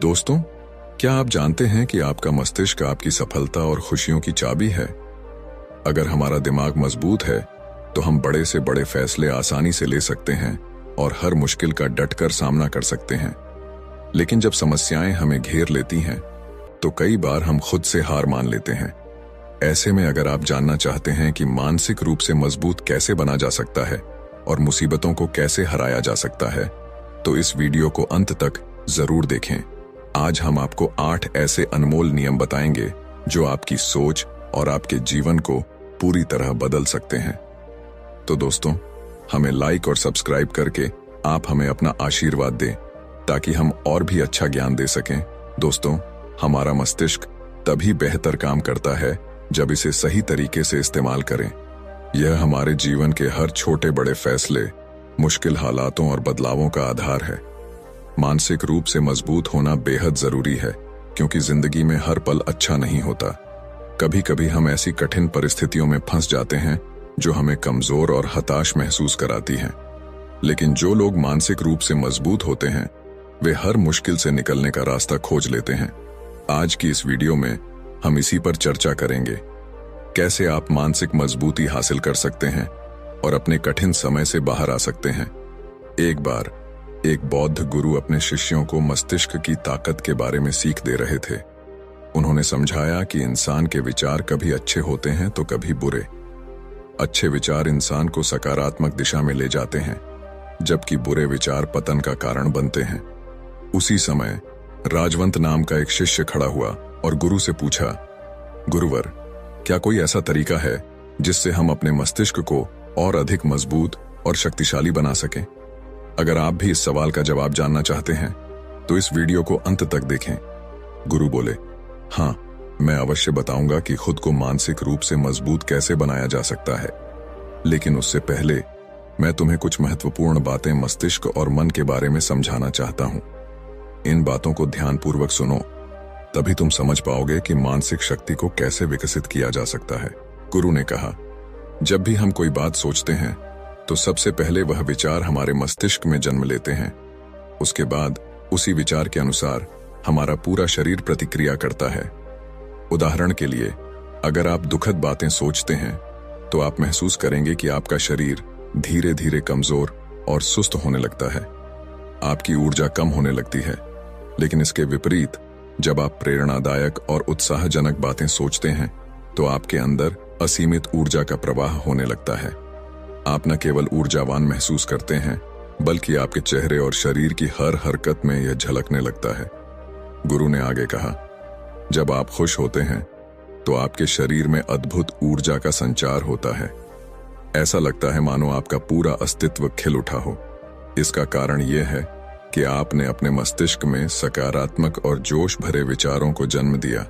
दोस्तों, क्या आप जानते हैं कि आपका मस्तिष्क आपकी सफलता और खुशियों की चाबी है? अगर हमारा दिमाग मजबूत है तो हम बड़े से बड़े फैसले आसानी से ले सकते हैं और हर मुश्किल का डटकर सामना कर सकते हैं। लेकिन जब समस्याएं हमें घेर लेती हैं तो कई बार हम खुद से हार मान लेते हैं। ऐसे में अगर आप जानना चाहते हैं कि मानसिक रूप से मजबूत कैसे बना जा सकता है और मुसीबतों को कैसे हराया जा सकता है, तो इस वीडियो को अंत तक जरूर देखें। आज हम आपको 8 ऐसे अनमोल नियम बताएंगे जो आपकी सोच और आपके जीवन को पूरी तरह बदल सकते हैं। तो दोस्तों, हमें लाइक और सब्सक्राइब करके आप हमें अपना आशीर्वाद दें ताकि हम और भी अच्छा ज्ञान दे सकें। दोस्तों, हमारा मस्तिष्क तभी बेहतर काम करता है जब इसे सही तरीके से इस्तेमाल करें। यह हमारे जीवन के हर छोटे बड़े फैसले, मुश्किल हालातों और बदलावों का आधार है। मानसिक रूप से मजबूत होना बेहद जरूरी है क्योंकि जिंदगी में हर पल अच्छा नहीं होता। कभी कभी हम ऐसी कठिन परिस्थितियों में फंस जाते हैं जो हमें कमजोर और हताश महसूस कराती हैं। लेकिन जो लोग मानसिक रूप से मजबूत होते हैं वे हर मुश्किल से निकलने का रास्ता खोज लेते हैं। आज की इस वीडियो में हम इसी पर चर्चा करेंगे। कैसे आप मानसिक मजबूती हासिल कर सकते हैं और अपने कठिन समय से बाहर आ सकते हैं। एक बार एक बौद्ध गुरु अपने शिष्यों को मस्तिष्क की ताकत के बारे में सीख दे रहे थे। उन्होंने समझाया कि इंसान के विचार कभी अच्छे होते हैं तो कभी बुरे। अच्छे विचार इंसान को सकारात्मक दिशा में ले जाते हैं, जबकि बुरे विचार पतन का कारण बनते हैं। उसी समय राजवंत नाम का एक शिष्य खड़ा हुआ और गुरु से पूछा, गुरुवर, क्या कोई ऐसा तरीका है जिससे हम अपने मस्तिष्क को और अधिक मजबूत और शक्तिशाली बना सकें? अगर आप भी इस सवाल का जवाब जानना चाहते हैं तो इस वीडियो को अंत तक देखें। गुरु बोले, हाँ, मैं अवश्य बताऊंगा कि खुद को मानसिक रूप से मजबूत कैसे बनाया जा सकता है। लेकिन उससे पहले मैं तुम्हें कुछ महत्वपूर्ण बातें मस्तिष्क और मन के बारे में समझाना चाहता हूं। इन बातों को ध्यानपूर्वक सुनो, तभी तुम समझ पाओगे कि मानसिक शक्ति को कैसे विकसित किया जा सकता है। गुरु ने कहा, जब भी हम कोई बात सोचते हैं तो सबसे पहले वह विचार हमारे मस्तिष्क में जन्म लेते हैं। उसके बाद उसी विचार के अनुसार हमारा पूरा शरीर प्रतिक्रिया करता है। उदाहरण के लिए, अगर आप दुखद बातें सोचते हैं तो आप महसूस करेंगे कि आपका शरीर धीरे धीरे कमजोर और सुस्त होने लगता है। आपकी ऊर्जा कम होने लगती है। लेकिन इसके विपरीत, जब आप प्रेरणादायक और उत्साहजनक बातें सोचते हैं तो आपके अंदर असीमित ऊर्जा का प्रवाह होने लगता है। आप न केवल ऊर्जावान महसूस करते हैं बल्कि आपके चेहरे और शरीर की हर हरकत में यह झलकने लगता है। गुरु ने आगे कहा, जब आप खुश होते हैं तो आपके शरीर में अद्भुत ऊर्जा का संचार होता है। ऐसा लगता है मानो आपका पूरा अस्तित्व खिल उठा हो। इसका कारण यह है कि आपने अपने मस्तिष्क में सकारात्मक और जोश भरे विचारों को जन्म दिया।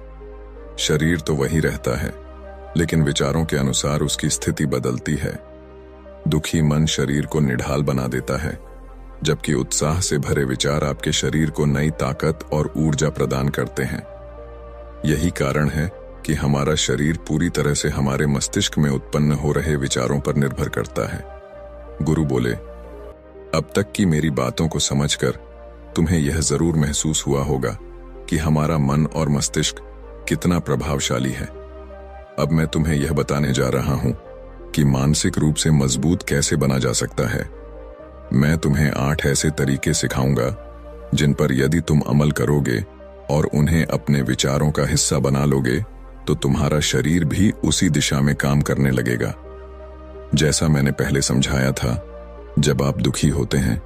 शरीर तो वही रहता है, लेकिन विचारों के अनुसार उसकी स्थिति बदलती है। दुखी मन शरीर को निढाल बना देता है, जबकि उत्साह से भरे विचार आपके शरीर को नई ताकत और ऊर्जा प्रदान करते हैं। यही कारण है कि हमारा शरीर पूरी तरह से हमारे मस्तिष्क में उत्पन्न हो रहे विचारों पर निर्भर करता है। गुरु बोले, अब तक की मेरी बातों को समझकर तुम्हें यह जरूर महसूस हुआ होगा कि हमारा मन और मस्तिष्क कितना प्रभावशाली है। अब मैं तुम्हें यह बताने जा रहा हूं कि मानसिक रूप से मजबूत कैसे बना जा सकता है। मैं तुम्हें 8 ऐसे तरीके सिखाऊंगा जिन पर यदि तुम अमल करोगे और उन्हें अपने विचारों का हिस्सा बना लोगे तो तुम्हारा शरीर भी उसी दिशा में काम करने लगेगा। जैसा मैंने पहले समझाया था, जब आप दुखी होते हैं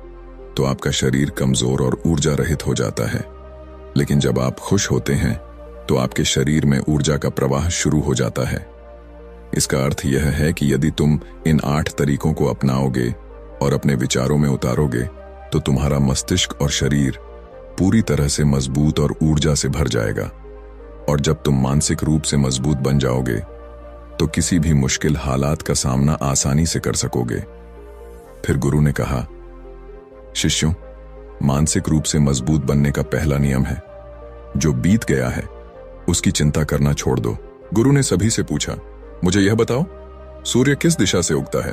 तो आपका शरीर कमजोर और ऊर्जा रहित हो जाता है। लेकिन जब आप खुश होते हैं तो आपके शरीर में ऊर्जा का प्रवाह शुरू हो जाता है। इसका अर्थ यह है कि यदि तुम इन 8 तरीकों को अपनाओगे और अपने विचारों में उतारोगे तो तुम्हारा मस्तिष्क और शरीर पूरी तरह से मजबूत और ऊर्जा से भर जाएगा। और जब तुम मानसिक रूप से मजबूत बन जाओगे तो किसी भी मुश्किल हालात का सामना आसानी से कर सकोगे। फिर गुरु ने कहा, शिष्यों, मानसिक रूप से मजबूत बनने का पहला नियम है, जो बीत गया है उसकी चिंता करना छोड़ दो। गुरु ने सभी से पूछा, मुझे यह बताओ, सूर्य किस दिशा से उगता है?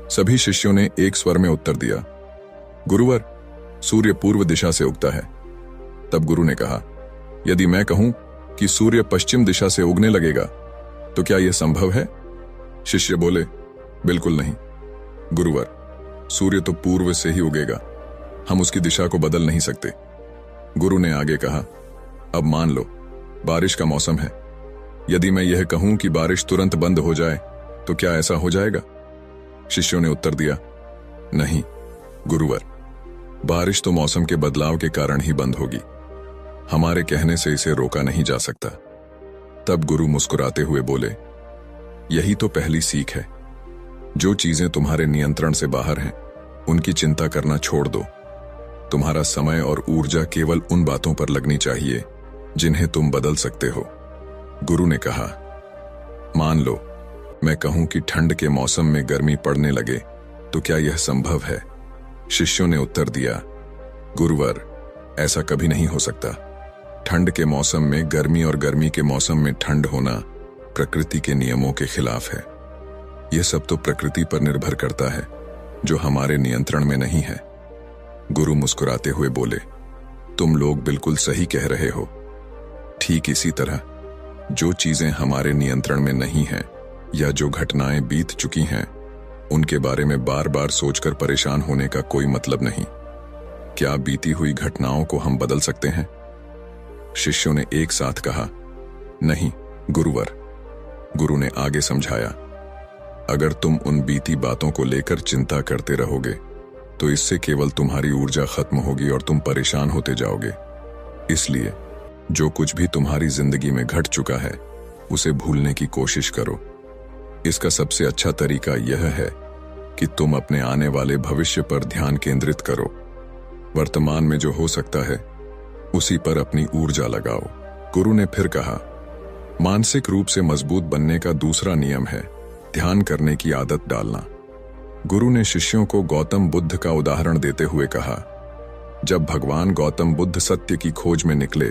सभी शिष्यों ने एक स्वर में उत्तर दिया, गुरुवर, सूर्य पूर्व दिशा से उगता है। तब गुरु ने कहा, यदि मैं कहूं कि सूर्य पश्चिम दिशा से उगने लगेगा तो क्या यह संभव है? शिष्य बोले, बिल्कुल नहीं गुरुवर, सूर्य तो पूर्व से ही उगेगा, हम उसकी दिशा को बदल नहीं सकते। गुरु ने आगे कहा, अब मान लो बारिश का मौसम है, यदि मैं यह कहूं कि बारिश तुरंत बंद हो जाए तो क्या ऐसा हो जाएगा? शिष्यों ने उत्तर दिया, नहीं गुरुवर, बारिश तो मौसम के बदलाव के कारण ही बंद होगी, हमारे कहने से इसे रोका नहीं जा सकता। तब गुरु मुस्कुराते हुए बोले, यही तो पहली सीख है, जो चीजें तुम्हारे नियंत्रण से बाहर हैं उनकी चिंता करना छोड़ दो। तुम्हारा समय और ऊर्जा केवल उन बातों पर लगनी चाहिए जिन्हें तुम बदल सकते हो। गुरु ने कहा, मान लो मैं कहूं कि ठंड के मौसम में गर्मी पड़ने लगे तो क्या यह संभव है? शिष्यों ने उत्तर दिया, गुरुवर, ऐसा कभी नहीं हो सकता। ठंड के मौसम में गर्मी और गर्मी के मौसम में ठंड होना प्रकृति के नियमों के खिलाफ है। यह सब तो प्रकृति पर निर्भर करता है जो हमारे नियंत्रण में नहीं है। गुरु मुस्कुराते हुए बोले, तुम लोग बिल्कुल सही कह रहे हो। ठीक इसी तरह जो चीजें हमारे नियंत्रण में नहीं हैं या जो घटनाएं बीत चुकी हैं उनके बारे में बार बार सोचकर परेशान होने का कोई मतलब नहीं। क्या बीती हुई घटनाओं को हम बदल सकते हैं? शिष्यों ने एक साथ कहा, नहीं गुरुवर। गुरु ने आगे समझाया, अगर तुम उन बीती बातों को लेकर चिंता करते रहोगे तो इससे केवल तुम्हारी ऊर्जा खत्म होगी और तुम परेशान होते जाओगे। इसलिए जो कुछ भी तुम्हारी जिंदगी में घट चुका है उसे भूलने की कोशिश करो। इसका सबसे अच्छा तरीका यह है कि तुम अपने आने वाले भविष्य पर ध्यान केंद्रित करो। वर्तमान में जो हो सकता है उसी पर अपनी ऊर्जा लगाओ। गुरु ने फिर कहा, मानसिक रूप से मजबूत बनने का दूसरा नियम है ध्यान करने की आदत डालना। गुरु ने शिष्यों को गौतम बुद्ध का उदाहरण देते हुए कहा, जब भगवान गौतम बुद्ध सत्य की खोज में निकले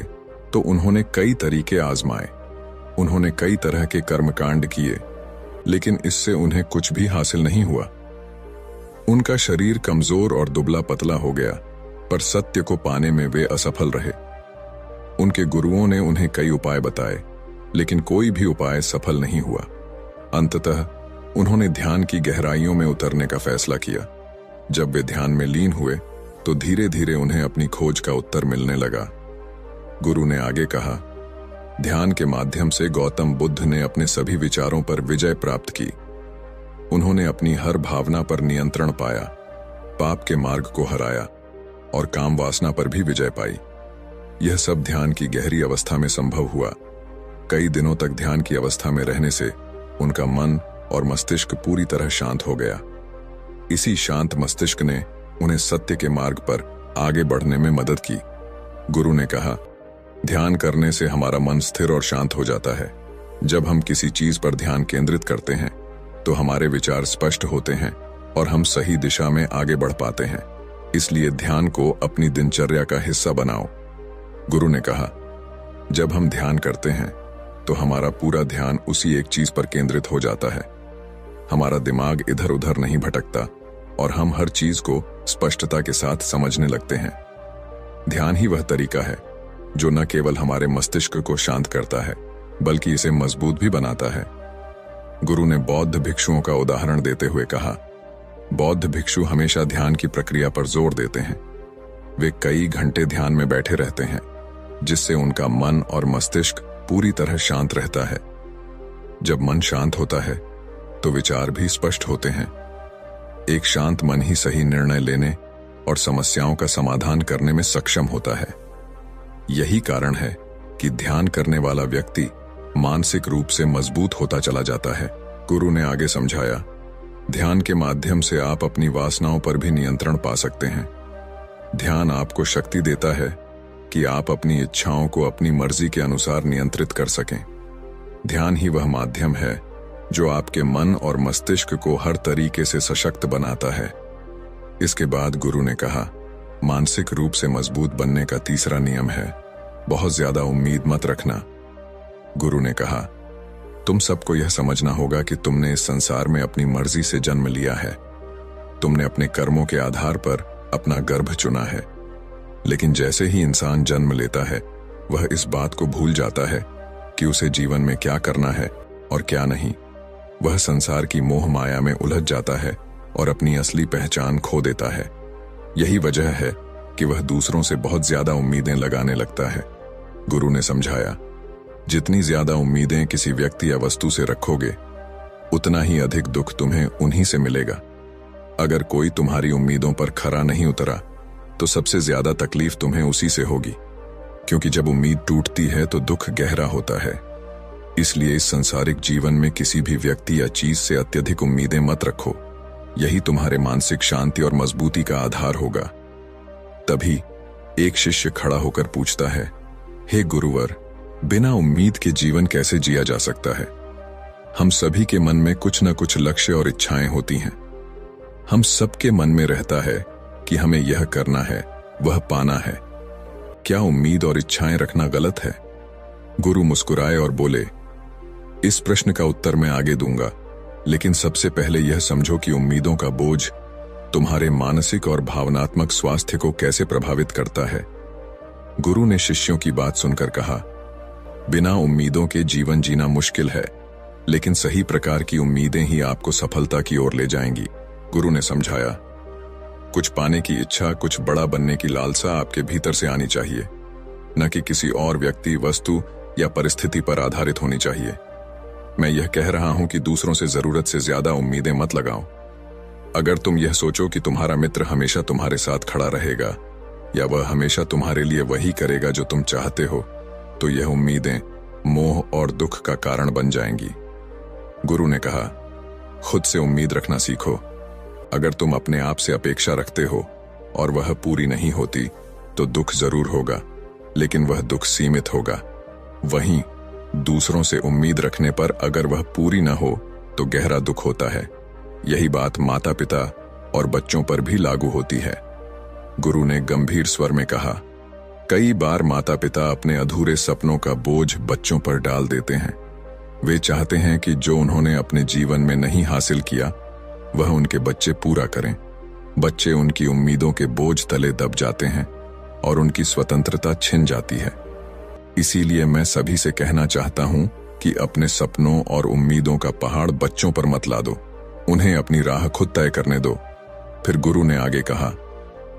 तो उन्होंने कई तरीके आजमाए, उन्होंने कई तरह के कर्मकांड किए, लेकिन इससे उन्हें कुछ भी हासिल नहीं हुआ। उनका शरीर कमजोर और दुबला पतला हो गया, पर सत्य को पाने में वे असफल रहे। उनके गुरुओं ने उन्हें कई उपाय बताए, लेकिन कोई भी उपाय सफल नहीं हुआ। अंततः उन्होंने ध्यान की गहराइयों में उतरने का फैसला किया। जब वे ध्यान में लीन हुए तो धीरे धीरे उन्हें अपनी खोज का उत्तर मिलने लगा। गुरु ने आगे कहा, ध्यान के माध्यम से गौतम बुद्ध ने अपने सभी विचारों पर विजय प्राप्त की। उन्होंने अपनी हर भावना पर नियंत्रण पाया, पाप के मार्ग को हराया और काम वासना पर भी विजय पाई। यह सब ध्यान की गहरी अवस्था में संभव हुआ। कई दिनों तक ध्यान की अवस्था में रहने से उनका मन और मस्तिष्क पूरी तरह शांत हो गया। इसी शांत मस्तिष्क ने उन्हें सत्य के मार्ग पर आगे बढ़ने में मदद की। गुरु ने कहा, ध्यान करने से हमारा मन स्थिर और शांत हो जाता है। जब हम किसी चीज पर ध्यान केंद्रित करते हैं तो हमारे विचार स्पष्ट होते हैं और हम सही दिशा में आगे बढ़ पाते हैं। इसलिए ध्यान को अपनी दिनचर्या का हिस्सा बनाओ। गुरु ने कहा, जब हम ध्यान करते हैं तो हमारा पूरा ध्यान उसी एक चीज पर केंद्रित हो जाता है। हमारा दिमाग इधर उधर नहीं भटकता और हम हर चीज को स्पष्टता के साथ समझने लगते हैं। ध्यान ही वह तरीका है जो न केवल हमारे मस्तिष्क को शांत करता है बल्कि इसे मजबूत भी बनाता है। गुरु ने बौद्ध भिक्षुओं का उदाहरण देते हुए कहा, बौद्ध भिक्षु हमेशा ध्यान की प्रक्रिया पर जोर देते हैं। वे कई घंटे ध्यान में बैठे रहते हैं, जिससे उनका मन और मस्तिष्क पूरी तरह शांत रहता है। जब मन शांत होता है तो विचार भी स्पष्ट होते हैं। एक शांत मन ही सही निर्णय लेने और समस्याओं का समाधान करने में सक्षम होता है। यही कारण है कि ध्यान करने वाला व्यक्ति मानसिक रूप से मजबूत होता चला जाता है। गुरु ने आगे समझाया, ध्यान के माध्यम से आप अपनी वासनाओं पर भी नियंत्रण पा सकते हैं। ध्यान आपको शक्ति देता है कि आप अपनी इच्छाओं को अपनी मर्जी के अनुसार नियंत्रित कर सकें। ध्यान ही वह माध्यम है जो आपके मन और मस्तिष्क को हर तरीके से सशक्त बनाता है। इसके बाद गुरु ने कहा, मानसिक रूप से मजबूत बनने का तीसरा नियम है, बहुत ज्यादा उम्मीद मत रखना। गुरु ने कहा, तुम सबको यह समझना होगा कि तुमने इस संसार में अपनी मर्जी से जन्म लिया है। तुमने अपने कर्मों के आधार पर अपना गर्भ चुना है, लेकिन जैसे ही इंसान जन्म लेता है वह इस बात को भूल जाता है कि उसे जीवन में क्या करना है और क्या नहीं। वह संसार की मोह माया में उलझ जाता है और अपनी असली पहचान खो देता है। यही वजह है कि वह दूसरों से बहुत ज्यादा उम्मीदें लगाने लगता है। गुरु ने समझाया, जितनी ज्यादा उम्मीदें किसी व्यक्ति या वस्तु से रखोगे उतना ही अधिक दुख तुम्हें उन्हीं से मिलेगा। अगर कोई तुम्हारी उम्मीदों पर खरा नहीं उतरा तो सबसे ज्यादा तकलीफ तुम्हें उसी से होगी, क्योंकि जब उम्मीद टूटती है तो दुख गहरा होता है। इसलिए इस संसारिक जीवन में किसी भी व्यक्ति या चीज से अत्यधिक उम्मीदें मत रखो। यही तुम्हारे मानसिक शांति और मजबूती का आधार होगा। तभी एक शिष्य खड़ा होकर पूछता है, हे गुरुवर, बिना उम्मीद के जीवन कैसे जिया जा सकता है? हम सभी के मन में कुछ न कुछ लक्ष्य और इच्छाएं होती हैं। हम सबके मन में रहता है कि हमें यह करना है, वह पाना है। क्या उम्मीद और इच्छाएं रखना गलत है? गुरु मुस्कुराए और बोले, इस प्रश्न का उत्तर मैं आगे दूंगा, लेकिन सबसे पहले यह समझो कि उम्मीदों का बोझ तुम्हारे मानसिक और भावनात्मक स्वास्थ्य को कैसे प्रभावित करता है। गुरु ने शिष्यों की बात सुनकर कहा, बिना उम्मीदों के जीवन जीना मुश्किल है, लेकिन सही प्रकार की उम्मीदें ही आपको सफलता की ओर ले जाएंगी। गुरु ने समझाया, कुछ पाने की इच्छा, कुछ बड़ा बनने की लालसा आपके भीतर से आनी चाहिए, न कि किसी और व्यक्ति, वस्तु या परिस्थिति पर आधारित होनी चाहिए। मैं यह कह रहा हूं कि दूसरों से जरूरत से ज्यादा उम्मीदें मत लगाओ। अगर तुम यह सोचो कि तुम्हारा मित्र हमेशा तुम्हारे साथ खड़ा रहेगा या वह हमेशा तुम्हारे लिए वही करेगा जो तुम चाहते हो, तो यह उम्मीदें मोह और दुख का कारण बन जाएंगी। गुरु ने कहा, खुद से उम्मीद रखना सीखो। अगर तुम अपने आप से अपेक्षा रखते हो और वह पूरी नहीं होती तो दुख जरूर होगा, लेकिन वह दुख सीमित होगा। वहीं दूसरों से उम्मीद रखने पर अगर वह पूरी न हो तो गहरा दुख होता है। यही बात माता पिता और बच्चों पर भी लागू होती है। गुरु ने गंभीर स्वर में कहा, कई बार माता पिता अपने अधूरे सपनों का बोझ बच्चों पर डाल देते हैं। वे चाहते हैं कि जो उन्होंने अपने जीवन में नहीं हासिल किया वह उनके बच्चे पूरा करें। बच्चे उनकी उम्मीदों के बोझ तले दब जाते हैं और उनकी स्वतंत्रता छिन जाती है। इसीलिए मैं सभी से कहना चाहता हूं कि अपने सपनों और उम्मीदों का पहाड़ बच्चों पर मत ला दो, उन्हें अपनी राह खुद तय करने दो। फिर गुरु ने आगे कहा,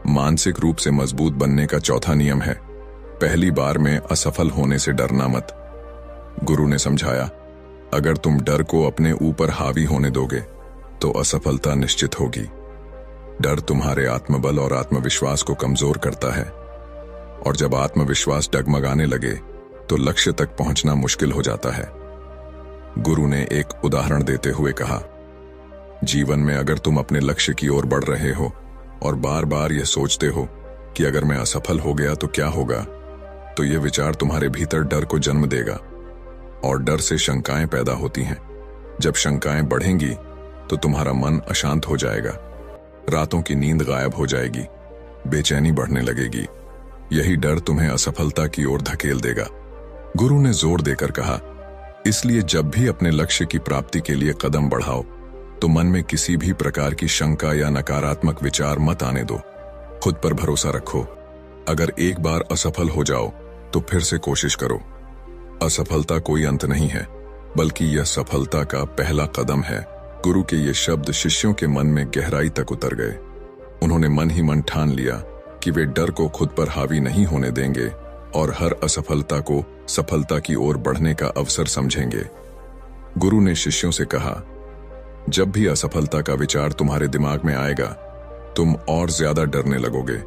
मानसिक रूप से मजबूत बनने का चौथा नियम है, पहली बार में असफल होने से डरना मत। गुरु ने समझाया, अगर तुम डर को अपने ऊपर हावी होने दोगे तो असफलता निश्चित होगी। डर तुम्हारे आत्मबल और आत्मविश्वास को कमजोर करता है, और जब आत्मविश्वास डगमगाने लगे तो लक्ष्य तक पहुंचना मुश्किल हो जाता है। गुरु ने एक उदाहरण देते हुए कहा, जीवन में अगर तुम अपने लक्ष्य की ओर बढ़ रहे हो और बार बार यह सोचते हो कि अगर मैं असफल हो गया तो क्या होगा, तो यह विचार तुम्हारे भीतर डर को जन्म देगा और डर से शंकाएं पैदा होती हैं। जब शंकाएं बढ़ेंगी तो तुम्हारा मन अशांत हो जाएगा, रातों की नींद गायब हो जाएगी, बेचैनी बढ़ने लगेगी। यही डर तुम्हें असफलता की ओर धकेल देगा। गुरु ने जोर देकर कहा, इसलिए जब भी अपने लक्ष्य की प्राप्ति के लिए कदम बढ़ाओ तो मन में किसी भी प्रकार की शंका या नकारात्मक विचार मत आने दो। खुद पर भरोसा रखो। अगर एक बार असफल हो जाओ तो फिर से कोशिश करो। असफलता कोई अंत नहीं है, बल्कि यह सफलता का पहला कदम है। गुरु के ये शब्द शिष्यों के मन में गहराई तक उतर गए। उन्होंने मन ही मन ठान लिया कि वे डर को खुद पर हावी नहीं होने देंगे और हर असफलता को सफलता की ओर बढ़ने का अवसर समझेंगे। गुरु ने शिष्यों से कहा, जब भी असफलता का विचार तुम्हारे दिमाग में आएगा तुम और ज्यादा डरने लगोगे।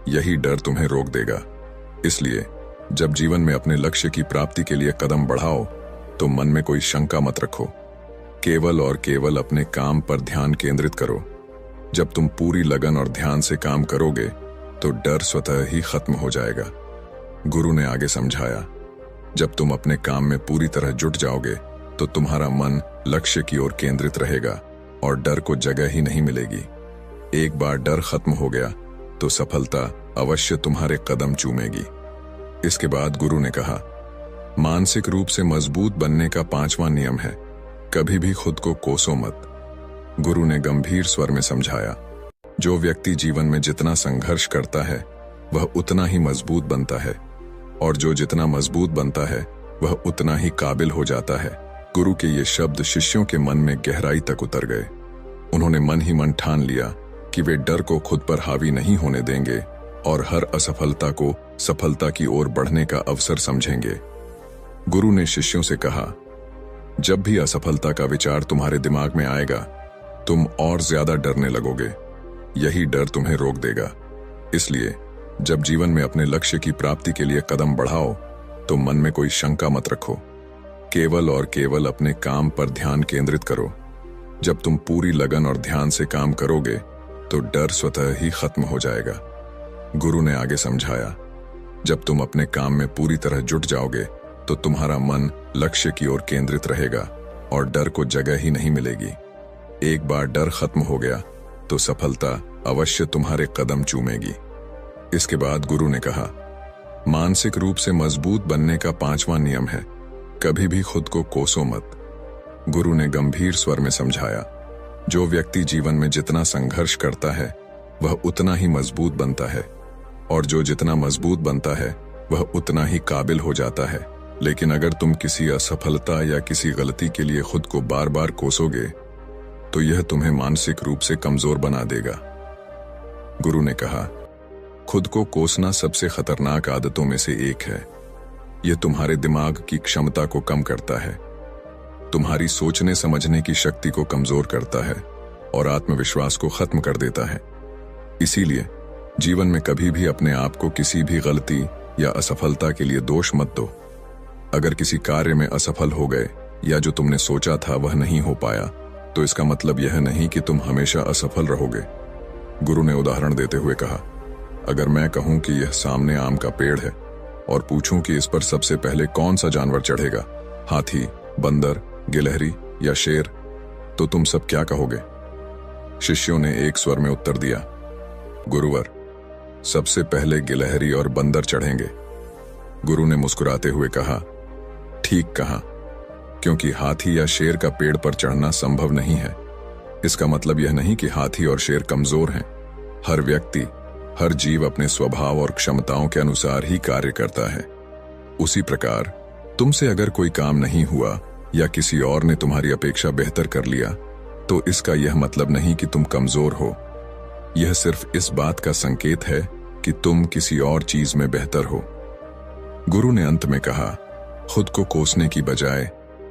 यही डर तुम्हें रोक देगा। इसलिए जब जीवन में अपने लक्ष्य की प्राप्ति के लिए कदम बढ़ाओ तो मन में कोई शंका मत रखो। केवल और केवल अपने काम पर ध्यान केंद्रित करो। जब तुम पूरी लगन और ध्यान से काम करोगे तो डर स्वतः ही खत्म हो जाएगा। गुरु ने आगे समझाया, जब तुम अपने काम में पूरी तरह जुट जाओगे तो तुम्हारा मन लक्ष्य की ओर केंद्रित रहेगा और डर को जगह ही नहीं मिलेगी। एक बार डर खत्म हो गया तो सफलता अवश्य तुम्हारे कदम चूमेगी। इसके बाद गुरु ने कहा, मानसिक रूप से मजबूत बनने का पांचवा नियम है, कभी भी खुद को कोसो मत। गुरु ने गंभीर स्वर में समझाया, जो व्यक्ति जीवन में जितना संघर्ष करता है वह उतना ही मजबूत बनता है, और जो जितना मजबूत बनता है वह उतना ही काबिल हो जाता है। गुरु के ये शब्द शिष्यों के मन में गहराई तक उतर गए। उन्होंने मन ही मन ठान लिया कि वे डर को खुद पर हावी नहीं होने देंगे और हर असफलता को सफलता की ओर बढ़ने का अवसर समझेंगे। गुरु ने शिष्यों से कहा, जब भी असफलता का विचार तुम्हारे दिमाग में आएगा, तुम और ज्यादा डरने लगोगे। यही डर तुम्हें रोक देगा। इसलिए जब जीवन में अपने लक्ष्य की प्राप्ति के लिए कदम बढ़ाओ तो मन में कोई शंका मत रखो। केवल और केवल अपने काम पर ध्यान केंद्रित करो। जब तुम पूरी लगन और ध्यान से काम करोगे तो डर स्वतः ही खत्म हो जाएगा। गुरु ने आगे समझाया, जब तुम अपने काम में पूरी तरह जुट जाओगे तो तुम्हारा मन लक्ष्य की ओर केंद्रित रहेगा और डर को जगह ही नहीं मिलेगी। एक बार डर खत्म हो गया तो सफलता अवश्य तुम्हारे कदम चूमेगी। इसके बाद गुरु ने कहा, मानसिक रूप से मजबूत बनने का 5वां नियम है, कभी भी खुद को कोसो मत। गुरु ने गंभीर स्वर में समझाया, जो व्यक्ति जीवन में जितना संघर्ष करता है वह उतना ही मजबूत बनता है, और जो जितना मजबूत बनता है वह उतना ही काबिल हो जाता है। लेकिन अगर तुम किसी असफलता या किसी गलती के लिए खुद को बार बार कोसोगे तो यह तुम्हें मानसिक रूप से कमजोर बना देगा। गुरु ने कहा, खुद को कोसना सबसे खतरनाक आदतों में से एक है। यह तुम्हारे दिमाग की क्षमता को कम करता है, तुम्हारी सोचने समझने की शक्ति को कमजोर करता है और आत्मविश्वास को खत्म कर देता है। इसीलिए जीवन में कभी भी अपने आप को किसी भी गलती या असफलता के लिए दोष मत दो। अगर किसी कार्य में असफल हो गए या जो तुमने सोचा था वह नहीं हो पाया, तो इसका मतलब यह नहीं कि तुम हमेशा असफल रहोगे। गुरु ने उदाहरण देते हुए कहा, अगर मैं कहूं कि यह सामने आम का पेड़ है और पूछूं कि इस पर सबसे पहले कौन सा जानवर चढ़ेगा, हाथी, बंदर, गिलहरी या शेर, तो तुम सब क्या कहोगे? शिष्यों ने एक स्वर में उत्तर दिया, गुरुवर, सबसे पहले गिलहरी और बंदर चढ़ेंगे। गुरु ने मुस्कुराते हुए कहा, ठीक कहा, क्योंकि हाथी या शेर का पेड़ पर चढ़ना संभव नहीं है। इसका मतलब यह नहीं कि हाथी और शेर कमजोर हैं। हर व्यक्ति, हर जीव अपने स्वभाव और क्षमताओं के अनुसार ही कार्य करता है। उसी प्रकार तुमसे अगर कोई काम नहीं हुआ या किसी और ने तुम्हारी अपेक्षा बेहतर कर लिया, तो इसका यह मतलब नहीं कि तुम कमजोर हो। यह सिर्फ इस बात का संकेत है कि तुम किसी और चीज में बेहतर हो। गुरु ने अंत में कहा, खुद को कोसने की बजाय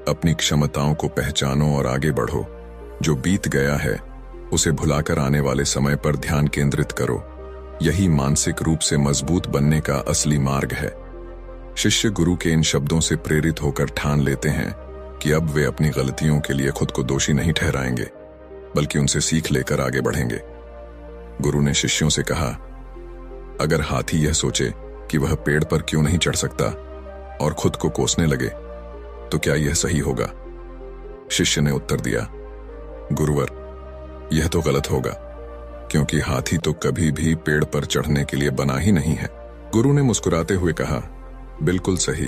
अपनी क्षमताओं को पहचानो और आगे बढ़ो। जो बीत गया है उसे भुलाकर आने वाले समय पर ध्यान केंद्रित करो। यही मानसिक रूप से मजबूत बनने का असली मार्ग है। शिष्य गुरु के इन शब्दों से प्रेरित होकर ठान लेते हैं कि अब वे अपनी गलतियों के लिए खुद को दोषी नहीं ठहराएंगे, बल्कि उनसे सीख लेकर आगे बढ़ेंगे। गुरु ने शिष्यों से कहा, अगर हाथी यह सोचे कि वह पेड़ पर क्यों नहीं चढ़ सकता और खुद को कोसने लगे, तो क्या यह सही होगा? शिष्य ने उत्तर दिया, गुरुवर, यह तो गलत होगा, क्योंकि हाथी तो कभी भी पेड़ पर चढ़ने के लिए बना ही नहीं है। गुरु ने मुस्कुराते हुए कहा, बिल्कुल सही।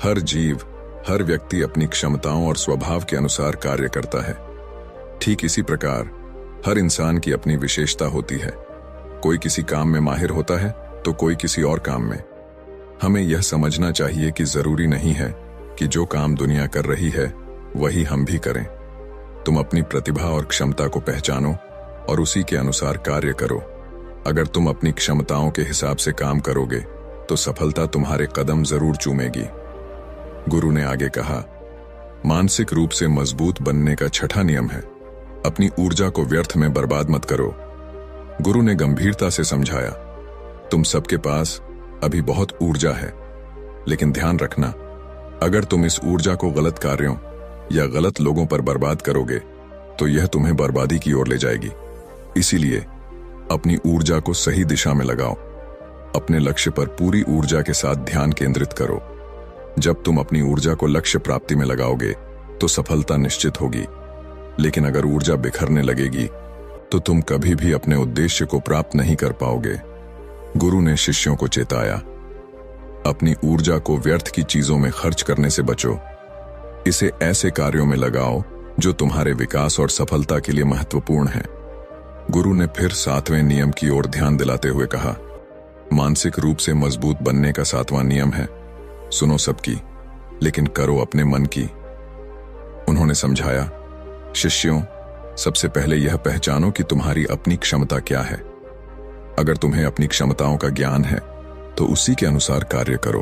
हर जीव, हर व्यक्ति अपनी क्षमताओं और स्वभाव के अनुसार कार्य करता है। ठीक इसी प्रकार हर इंसान की अपनी विशेषता होती है। कोई किसी काम में माहिर होता है तो कोई किसी और काम में। हमें यह समझना चाहिए कि जरूरी नहीं है कि जो काम दुनिया कर रही है वही हम भी करें। तुम अपनी प्रतिभा और क्षमता को पहचानो और उसी के अनुसार कार्य करो। अगर तुम अपनी क्षमताओं के हिसाब से काम करोगे तो सफलता तुम्हारे कदम जरूर चूमेगी। गुरु ने आगे कहा, मानसिक रूप से मजबूत बनने का 6वां नियम है, अपनी ऊर्जा को व्यर्थ में बर्बाद मत करो। गुरु ने गंभीरता से समझाया, तुम सबके पास अभी बहुत ऊर्जा है, लेकिन ध्यान रखना, अगर तुम इस ऊर्जा को गलत कार्यों या गलत लोगों पर बर्बाद करोगे तो यह तुम्हें बर्बादी की ओर ले जाएगी। इसीलिए अपनी ऊर्जा को सही दिशा में लगाओ। अपने लक्ष्य पर पूरी ऊर्जा के साथ ध्यान केंद्रित करो। जब तुम अपनी ऊर्जा को लक्ष्य प्राप्ति में लगाओगे तो सफलता निश्चित होगी, लेकिन अगर ऊर्जा बिखरने लगेगी तो तुम कभी भी अपने उद्देश्य को प्राप्त नहीं कर पाओगे। गुरु ने शिष्यों को चेताया, अपनी ऊर्जा को व्यर्थ की चीजों में खर्च करने से बचो। इसे ऐसे कार्यों में लगाओ जो तुम्हारे विकास और सफलता के लिए महत्वपूर्ण है। गुरु ने फिर 7वें नियम की ओर ध्यान दिलाते हुए कहा, मानसिक रूप से मजबूत बनने का 7वां नियम है, सुनो सबकी लेकिन करो अपने मन की। उन्होंने समझाया, शिष्यों, सबसे पहले यह पहचानो कि तुम्हारी अपनी क्षमता क्या है। अगर तुम्हें अपनी क्षमताओं का ज्ञान है तो उसी के अनुसार कार्य करो।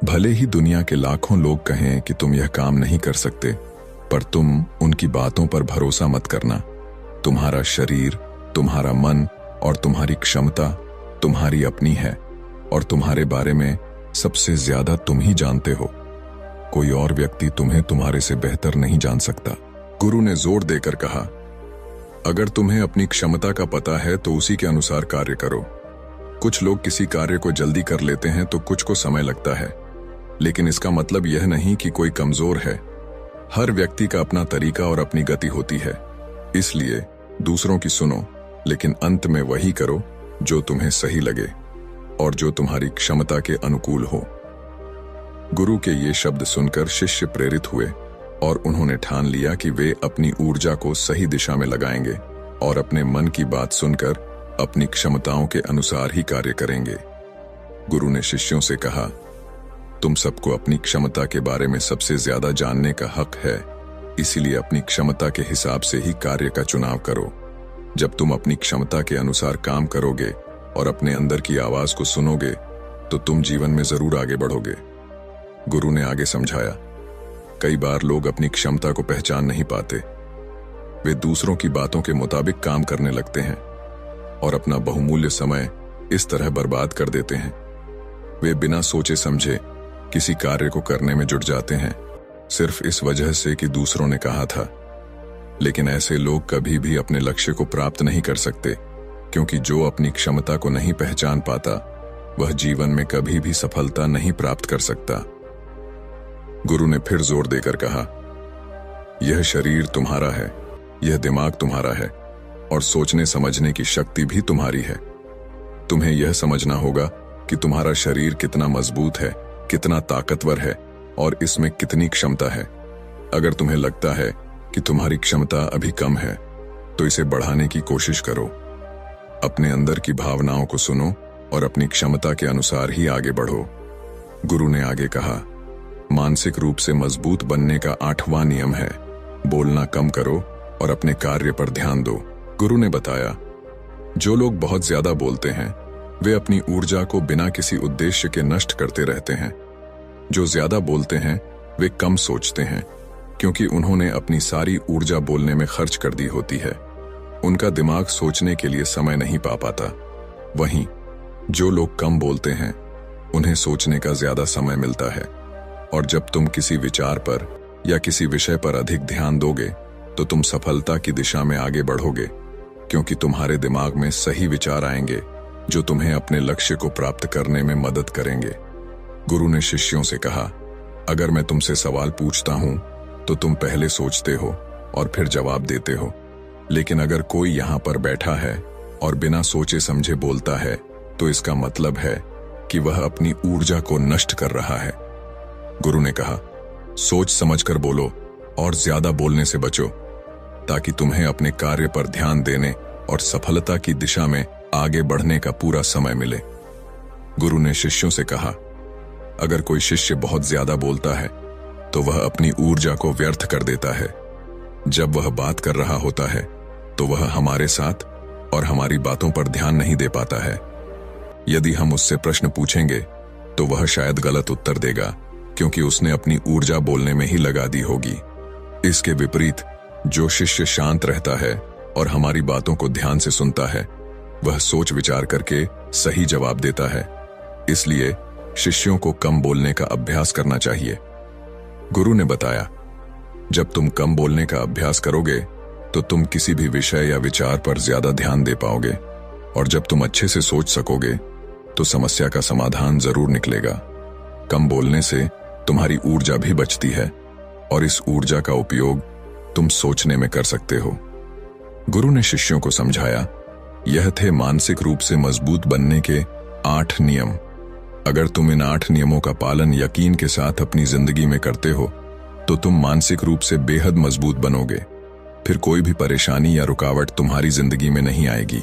भले ही दुनिया के लाखों लोग कहें कि तुम यह काम नहीं कर सकते, पर तुम उनकी बातों पर भरोसा मत करना। तुम्हारा शरीर, तुम्हारा मन और तुम्हारी क्षमता तुम्हारी अपनी है और तुम्हारे बारे में सबसे ज्यादा तुम ही जानते हो। कोई और व्यक्ति तुम्हें तुम्हारे से बेहतर नहीं जान सकता। गुरु ने जोर देकर कहा, अगर तुम्हें अपनी क्षमता का पता है तो उसी के अनुसार कार्य करो। कुछ लोग किसी कार्य को जल्दी कर लेते हैं तो कुछ को समय लगता है, लेकिन इसका मतलब यह नहीं कि कोई कमजोर है। हर व्यक्ति का अपना तरीका और अपनी गति होती है। इसलिए दूसरों की सुनो, लेकिन अंत में वही करो जो तुम्हें सही लगे और जो तुम्हारी क्षमता के अनुकूल हो। गुरु के ये शब्द सुनकर शिष्य प्रेरित हुए और उन्होंने ठान लिया कि वे अपनी ऊर्जा को सही दिशा में लगाएंगे और अपने मन की बात सुनकर अपनी क्षमताओं के अनुसार ही कार्य करेंगे। गुरु ने शिष्यों से कहा, तुम सबको अपनी क्षमता के बारे में सबसे ज्यादा जानने का हक है, इसीलिए अपनी क्षमता के हिसाब से ही कार्य का चुनाव करो। जब तुम अपनी क्षमता के अनुसार काम करोगे और अपने अंदर की आवाज को सुनोगे तो तुम जीवन में जरूर आगे बढ़ोगे। गुरु ने आगे समझाया, कई बार लोग अपनी क्षमता को पहचान नहीं पाते। वे दूसरों की बातों के मुताबिक काम करने लगते हैं और अपना बहुमूल्य समय इस तरह बर्बाद कर देते हैं। वे बिना सोचे समझे किसी कार्य को करने में जुट जाते हैं, सिर्फ इस वजह से कि दूसरों ने कहा था। लेकिन ऐसे लोग कभी भी अपने लक्ष्य को प्राप्त नहीं कर सकते, क्योंकि जो अपनी क्षमता को नहीं पहचान पाता वह जीवन में कभी भी सफलता नहीं प्राप्त कर सकता। गुरु ने फिर जोर देकर कहा, यह शरीर तुम्हारा है, यह दिमाग तुम्हारा है और सोचने समझने की शक्ति भी तुम्हारी है। तुम्हें यह समझना होगा कि तुम्हारा शरीर कितना मजबूत है, कितना ताकतवर है और इसमें कितनी क्षमता है। अगर तुम्हें लगता है कि तुम्हारी क्षमता अभी कम है तो इसे बढ़ाने की कोशिश करो। अपने अंदर की भावनाओं को सुनो और अपनी क्षमता के अनुसार ही आगे बढ़ो। गुरु ने आगे कहा, मानसिक रूप से मजबूत बनने का 8वां नियम है, बोलना कम करो और अपने कार्य पर ध्यान दो। गुरु ने बताया, जो लोग बहुत ज्यादा बोलते हैं वे अपनी ऊर्जा को बिना किसी उद्देश्य के नष्ट करते रहते हैं। जो ज्यादा बोलते हैं वे कम सोचते हैं, क्योंकि उन्होंने अपनी सारी ऊर्जा बोलने में खर्च कर दी होती है। उनका दिमाग सोचने के लिए समय नहीं पा पाता। वहीं जो लोग कम बोलते हैं उन्हें सोचने का ज्यादा समय मिलता है, और जब तुम किसी विचार पर या किसी विषय पर अधिक ध्यान दोगे तो तुम सफलता की दिशा में आगे बढ़ोगे, क्योंकि तुम्हारे दिमाग में सही विचार आएंगे जो तुम्हें अपने लक्ष्य को प्राप्त करने में मदद करेंगे। गुरु ने शिष्यों से कहा, अगर मैं तुमसे सवाल पूछता हूं तो तुम पहले सोचते हो और फिर जवाब देते हो, लेकिन अगर कोई यहां पर बैठा है और बिना सोचे समझे बोलता है तो इसका मतलब है कि वह अपनी ऊर्जा को नष्ट कर रहा है। गुरु ने कहा, सोच समझकर बोलो और ज्यादा बोलने से बचो, ताकि तुम्हें अपने कार्य पर ध्यान देने और सफलता की दिशा में आगे बढ़ने का पूरा समय मिले। गुरु ने शिष्यों से कहा, अगर कोई शिष्य बहुत ज्यादा बोलता है तो वह अपनी ऊर्जा को व्यर्थ कर देता है। जब वह बात कर रहा होता है तो वह हमारे साथ और हमारी बातों पर ध्यान नहीं दे पाता है। यदि हम उससे प्रश्न पूछेंगे तो वह शायद गलत उत्तर देगा, क्योंकि उसने अपनी ऊर्जा बोलने में ही लगा दी होगी। इसके विपरीत जो शिष्य शांत रहता है और हमारी बातों को ध्यान से सुनता है वह सोच विचार करके सही जवाब देता है। इसलिए शिष्यों को कम बोलने का अभ्यास करना चाहिए। गुरु ने बताया, जब तुम कम बोलने का अभ्यास करोगे तो तुम किसी भी विषय या विचार पर ज्यादा ध्यान दे पाओगे, और जब तुम अच्छे से सोच सकोगे तो समस्या का समाधान जरूर निकलेगा। कम बोलने से तुम्हारी ऊर्जा भी बचती है और इस ऊर्जा का उपयोग तुम सोचने में कर सकते हो। गुरु ने शिष्यों को समझाया, यह थे मानसिक रूप से मजबूत बनने के 8 नियम। अगर तुम इन 8 नियमों का पालन यकीन के साथ अपनी जिंदगी में करते हो तो तुम मानसिक रूप से बेहद मजबूत बनोगे। फिर कोई भी परेशानी या रुकावट तुम्हारी जिंदगी में नहीं आएगी।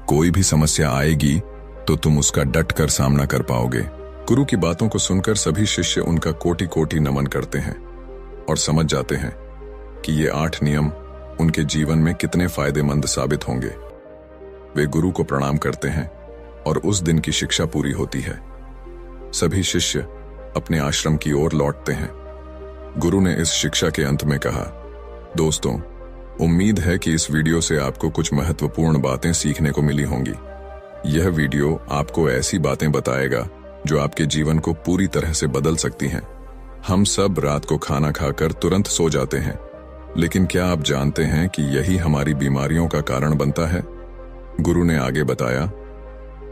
कोई भी समस्या आएगी तो तुम उसका डट कर सामना कर पाओगे। गुरु की बातों को सुनकर सभी शिष्य उनका कोटि कोटि नमन करते हैं और समझ जाते हैं कि ये 8 नियम उनके जीवन में कितने फायदेमंद साबित होंगे। वे गुरु को प्रणाम करते हैं और उस दिन की शिक्षा पूरी होती है। सभी शिष्य अपने आश्रम की ओर लौटते हैं। गुरु ने इस शिक्षा के अंत में कहा, दोस्तों, उम्मीद है कि इस वीडियो से आपको कुछ महत्वपूर्ण बातें सीखने को मिली होंगी। यह वीडियो आपको ऐसी बातें बताएगा जो आपके जीवन को पूरी तरह से बदल सकती हैं। हम सब रात को खाना खाकर तुरंत सो जाते हैं, लेकिन क्या आप जानते हैं कि यही हमारी बीमारियों का कारण बनता है? गुरु ने आगे बताया,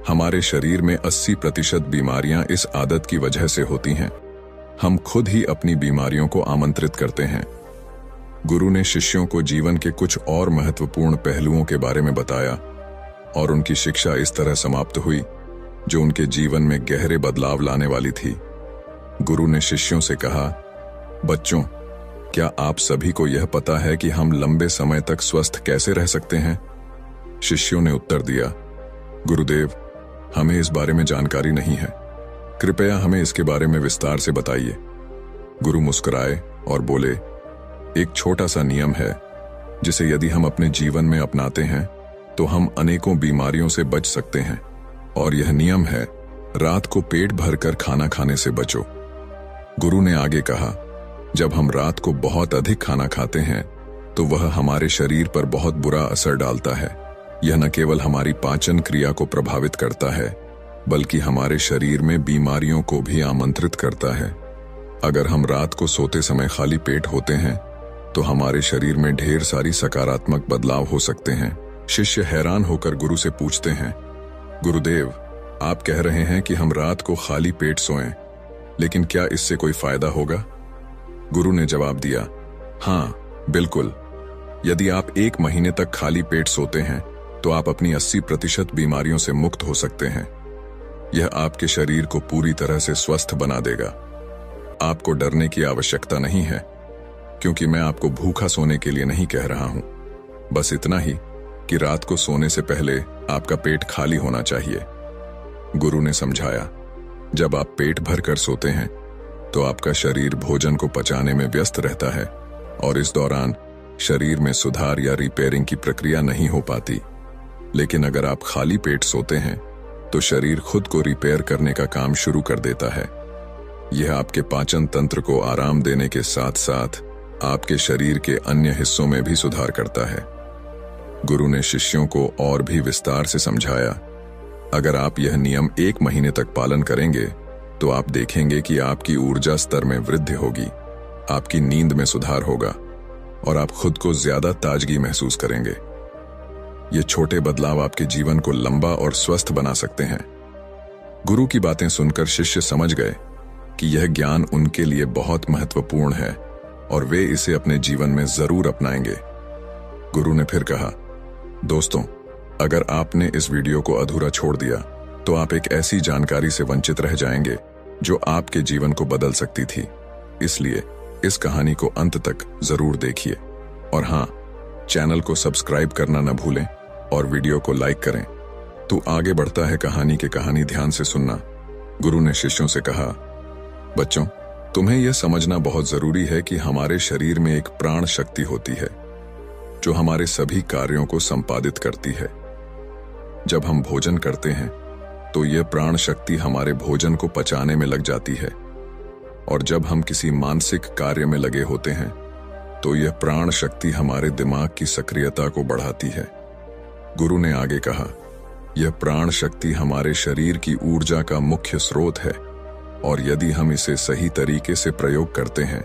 हमारे शरीर में 80% बीमारियां इस आदत की वजह से होती हैं। हम खुद ही अपनी बीमारियों को आमंत्रित करते हैं। गुरु ने शिष्यों को जीवन के कुछ और महत्वपूर्ण पहलुओं के बारे में बताया और उनकी शिक्षा इस तरह समाप्त हुई जो उनके जीवन में गहरे बदलाव लाने वाली थी। गुरु ने शिष्यों से कहा, बच्चों, क्या आप सभी को यह पता है कि हम लंबे समय तक स्वस्थ कैसे रह सकते हैं? शिष्यों ने उत्तर दिया, गुरुदेव, हमें इस बारे में जानकारी नहीं है। कृपया हमें इसके बारे में विस्तार से बताइए। गुरु मुस्कुराए और बोले, एक छोटा सा नियम है जिसे यदि हम अपने जीवन में अपनाते हैं तो हम अनेकों बीमारियों से बच सकते हैं, और यह नियम है, रात को पेट भरकर खाना खाने से बचो। गुरु ने आगे कहा, जब हम रात को बहुत अधिक खाना खाते हैं तो वह हमारे शरीर पर बहुत बुरा असर डालता है। यह न केवल हमारी पाचन क्रिया को प्रभावित करता है, बल्कि हमारे शरीर में बीमारियों को भी आमंत्रित करता है। अगर हम रात को सोते समय खाली पेट होते हैं तो हमारे शरीर में ढेर सारी सकारात्मक बदलाव हो सकते हैं। शिष्य हैरान होकर गुरु से पूछते हैं, गुरुदेव, आप कह रहे हैं कि हम रात को खाली पेट सोएं, लेकिन क्या इससे कोई फायदा होगा? गुरु ने जवाब दिया, हाँ, बिल्कुल। यदि आप 1 महीने तक खाली पेट सोते हैं तो आप अपनी 80% बीमारियों से मुक्त हो सकते हैं। यह आपके शरीर को पूरी तरह से स्वस्थ बना देगा। आपको डरने की आवश्यकता नहीं है, क्योंकि मैं आपको भूखा सोने के लिए नहीं कह रहा हूं। बस इतना ही कि रात को सोने से पहले आपका पेट खाली होना चाहिए। गुरु ने समझाया, जब आप पेट भर कर सोते हैं तो आपका शरीर भोजन को पचाने में व्यस्त रहता है और इस दौरान शरीर में सुधार या रिपेयरिंग की प्रक्रिया नहीं हो पाती। लेकिन अगर आप खाली पेट सोते हैं तो शरीर खुद को रिपेयर करने का काम शुरू कर देता है। यह आपके पाचन तंत्र को आराम देने के साथ साथ आपके शरीर के अन्य हिस्सों में भी सुधार करता है। गुरु ने शिष्यों को और भी विस्तार से समझाया, अगर आप यह नियम 1 महीने तक पालन करेंगे तो आप देखेंगे कि आपकी ऊर्जा स्तर में वृद्धि होगी, आपकी नींद में सुधार होगा और आप खुद को ज्यादा ताजगी महसूस करेंगे। ये छोटे बदलाव आपके जीवन को लंबा और स्वस्थ बना सकते हैं। गुरु की बातें सुनकर शिष्य समझ गए कि यह ज्ञान उनके लिए बहुत महत्वपूर्ण है और वे इसे अपने जीवन में जरूर अपनाएंगे। गुरु ने फिर कहा, दोस्तों, अगर आपने इस वीडियो को अधूरा छोड़ दिया तो आप एक ऐसी जानकारी से वंचित रह जाएंगे जो आपके जीवन को बदल सकती थी। इसलिए इस कहानी को अंत तक जरूर देखिए और हाँ, चैनल को सब्सक्राइब करना न भूलें और वीडियो को लाइक करें। तो आगे बढ़ता है कहानी के कहानी ध्यान से सुनना। गुरु ने शिष्यों से कहा, बच्चों, तुम्हें यह समझना बहुत जरूरी है कि हमारे शरीर में एक प्राण शक्ति होती है जो हमारे सभी कार्यों को संपादित करती है। जब हम भोजन करते हैं तो यह प्राण शक्ति हमारे भोजन को पचाने में लग जाती है, और जब हम किसी मानसिक कार्य में लगे होते हैं तो यह प्राण शक्ति हमारे दिमाग की सक्रियता को बढ़ाती है। गुरु ने आगे कहा, यह प्राण शक्ति हमारे शरीर की ऊर्जा का मुख्य स्रोत है और यदि हम इसे सही तरीके से प्रयोग करते हैं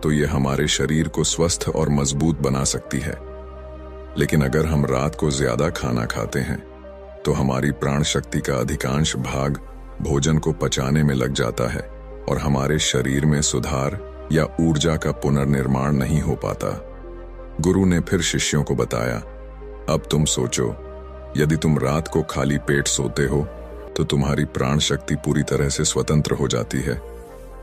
तो यह हमारे शरीर को स्वस्थ और मजबूत बना सकती है। लेकिन अगर हम रात को ज्यादा खाना खाते हैं तो हमारी प्राण शक्ति का अधिकांश भाग भोजन को पचाने में लग जाता है और हमारे शरीर में सुधार या ऊर्जा का पुनर्निर्माण नहीं हो पाता। गुरु ने फिर शिष्यों को बताया, अब तुम सोचो, यदि तुम रात को खाली पेट सोते हो तो तुम्हारी प्राण शक्ति पूरी तरह से स्वतंत्र हो जाती है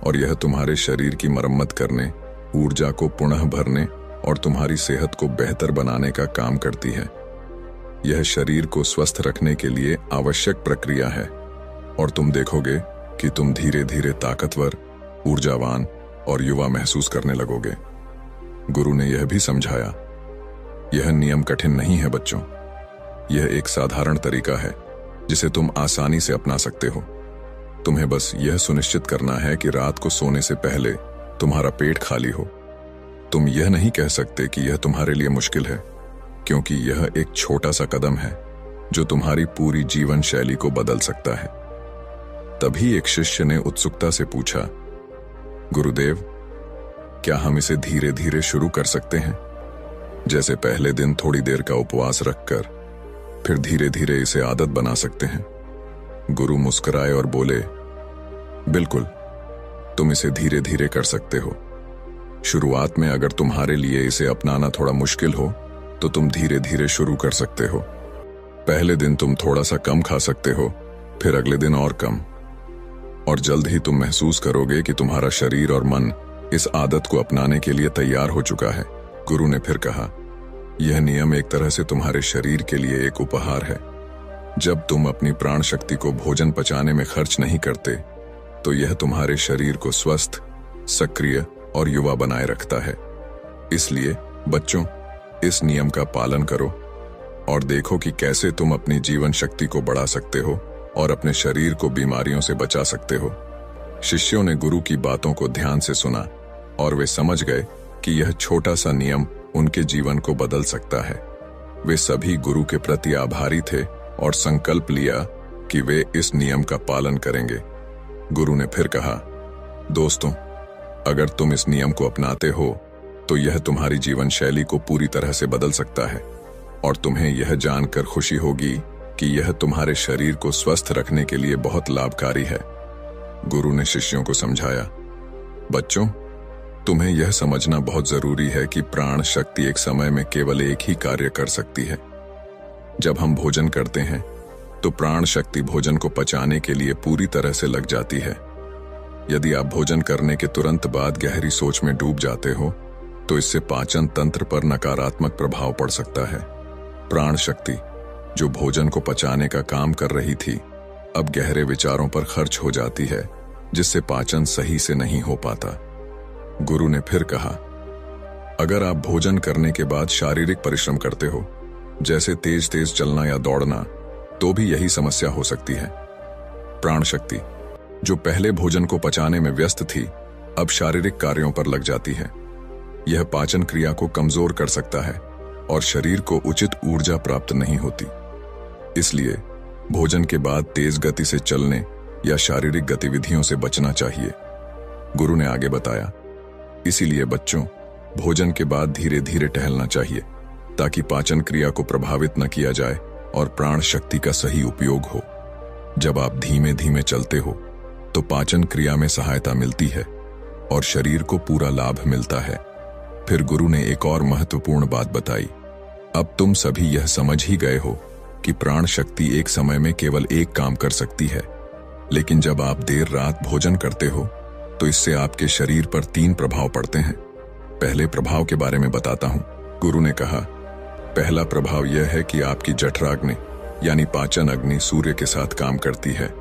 और यह तुम्हारे शरीर की मरम्मत करने, ऊर्जा को पुनः भरने और तुम्हारी सेहत को बेहतर बनाने का काम करती है। यह शरीर को स्वस्थ रखने के लिए आवश्यक प्रक्रिया है और तुम देखोगे कि तुम धीरे धीरे ताकतवर, ऊर्जावान और युवा महसूस करने लगोगे। गुरु ने यह भी समझाया, यह नियम कठिन नहीं है बच्चों, यह एक साधारण तरीका है जिसे तुम आसानी से अपना सकते हो। तुम्हें बस यह सुनिश्चित करना है कि रात को सोने से पहले तुम्हारा पेट खाली हो। तुम यह नहीं कह सकते कि यह तुम्हारे लिए मुश्किल है, क्योंकि यह एक छोटा सा कदम है जो तुम्हारी पूरी जीवन शैली को बदल सकता है। तभी एक शिष्य ने उत्सुकता से पूछा, गुरुदेव, क्या हम इसे धीरे धीरे शुरू कर सकते हैं? जैसे पहले दिन थोड़ी देर का उपवास रखकर फिर धीरे धीरे इसे आदत बना सकते हैं। गुरु मुस्कुराए और बोले, बिल्कुल, तुम इसे धीरे धीरे कर सकते हो। शुरुआत में अगर तुम्हारे लिए इसे अपनाना थोड़ा मुश्किल हो तो तुम धीरे धीरे शुरू कर सकते हो। पहले दिन तुम थोड़ा सा कम खा सकते हो, फिर अगले दिन और कम, और जल्द ही तुम महसूस करोगे कि तुम्हारा शरीर और मन इस आदत को अपनाने के लिए तैयार हो चुका है। गुरु ने फिर कहा, यह नियम एक तरह से तुम्हारे शरीर के लिए एक उपहार है। जब तुम अपनी प्राण शक्ति को भोजन पचाने में खर्च नहीं करते तो यह तुम्हारे शरीर को स्वस्थ, सक्रिय और युवा बनाए रखता है। इसलिए बच्चों, इस नियम का पालन करो और देखो कि कैसे तुम अपनी जीवन शक्ति को बढ़ा सकते हो और अपने शरीर को बीमारियों से बचा सकते हो। शिष्यों ने गुरु की बातों को ध्यान से सुना और वे समझ गए कि यह छोटा सा नियम उनके जीवन को बदल सकता है। वे सभी गुरु के प्रति आभारी थे और संकल्प लिया कि वे इस नियम का पालन करेंगे। गुरु ने फिर कहा, दोस्तों, अगर तुम इस नियम को अपनाते हो तो यह तुम्हारी जीवन शैली को पूरी तरह से बदल सकता है और तुम्हें यह जानकर खुशी होगी कि यह तुम्हारे शरीर को स्वस्थ रखने के लिए बहुत लाभकारी है। गुरु ने शिष्यों को समझाया, बच्चों, तुम्हें यह समझना बहुत जरूरी है कि प्राण शक्ति एक समय में केवल एक ही कार्य कर सकती है। जब हम भोजन करते हैं तो प्राण शक्ति भोजन को पचाने के लिए पूरी तरह से लग जाती है। यदि आप भोजन करने के तुरंत बाद गहरी सोच में डूब जाते हो तो इससे पाचन तंत्र पर नकारात्मक प्रभाव पड़ सकता है। प्राण शक्ति, जो भोजन को पचाने का काम कर रही थी, अब गहरे विचारों पर खर्च हो जाती है, जिससे पाचन सही से नहीं हो पाता। गुरु ने फिर कहा, अगर आप भोजन करने के बाद शारीरिक परिश्रम करते हो, जैसे तेज तेज चलना या दौड़ना, तो भी यही समस्या हो सकती है। प्राण शक्ति, जो पहले भोजन को पचाने में व्यस्त थी, अब शारीरिक कार्यों पर लग जाती है। यह पाचन क्रिया को कमजोर कर सकता है और शरीर को उचित ऊर्जा प्राप्त नहीं होती। इसलिए भोजन के बाद तेज गति से चलने या शारीरिक गतिविधियों से बचना चाहिए। गुरु ने आगे बताया, इसीलिए बच्चों, भोजन के बाद धीरे धीरे टहलना चाहिए ताकि पाचन क्रिया को प्रभावित न किया जाए और प्राण शक्ति का सही उपयोग हो। जब आप धीमे धीमे चलते हो तो पाचन क्रिया में सहायता मिलती है और शरीर को पूरा लाभ मिलता है। फिर गुरु ने एक और महत्वपूर्ण बात बताई, अब तुम सभी यह समझ ही गए हो कि प्राण शक्ति एक समय में केवल एक काम कर सकती है, लेकिन जब आप देर रात भोजन करते हो तो इससे आपके शरीर पर 3 प्रभाव पड़ते हैं। पहले प्रभाव के बारे में बताता हूं। गुरु ने कहा, पहला प्रभाव यह है कि आपकी जठराग्नि यानी पाचन अग्नि सूर्य के साथ काम करती है।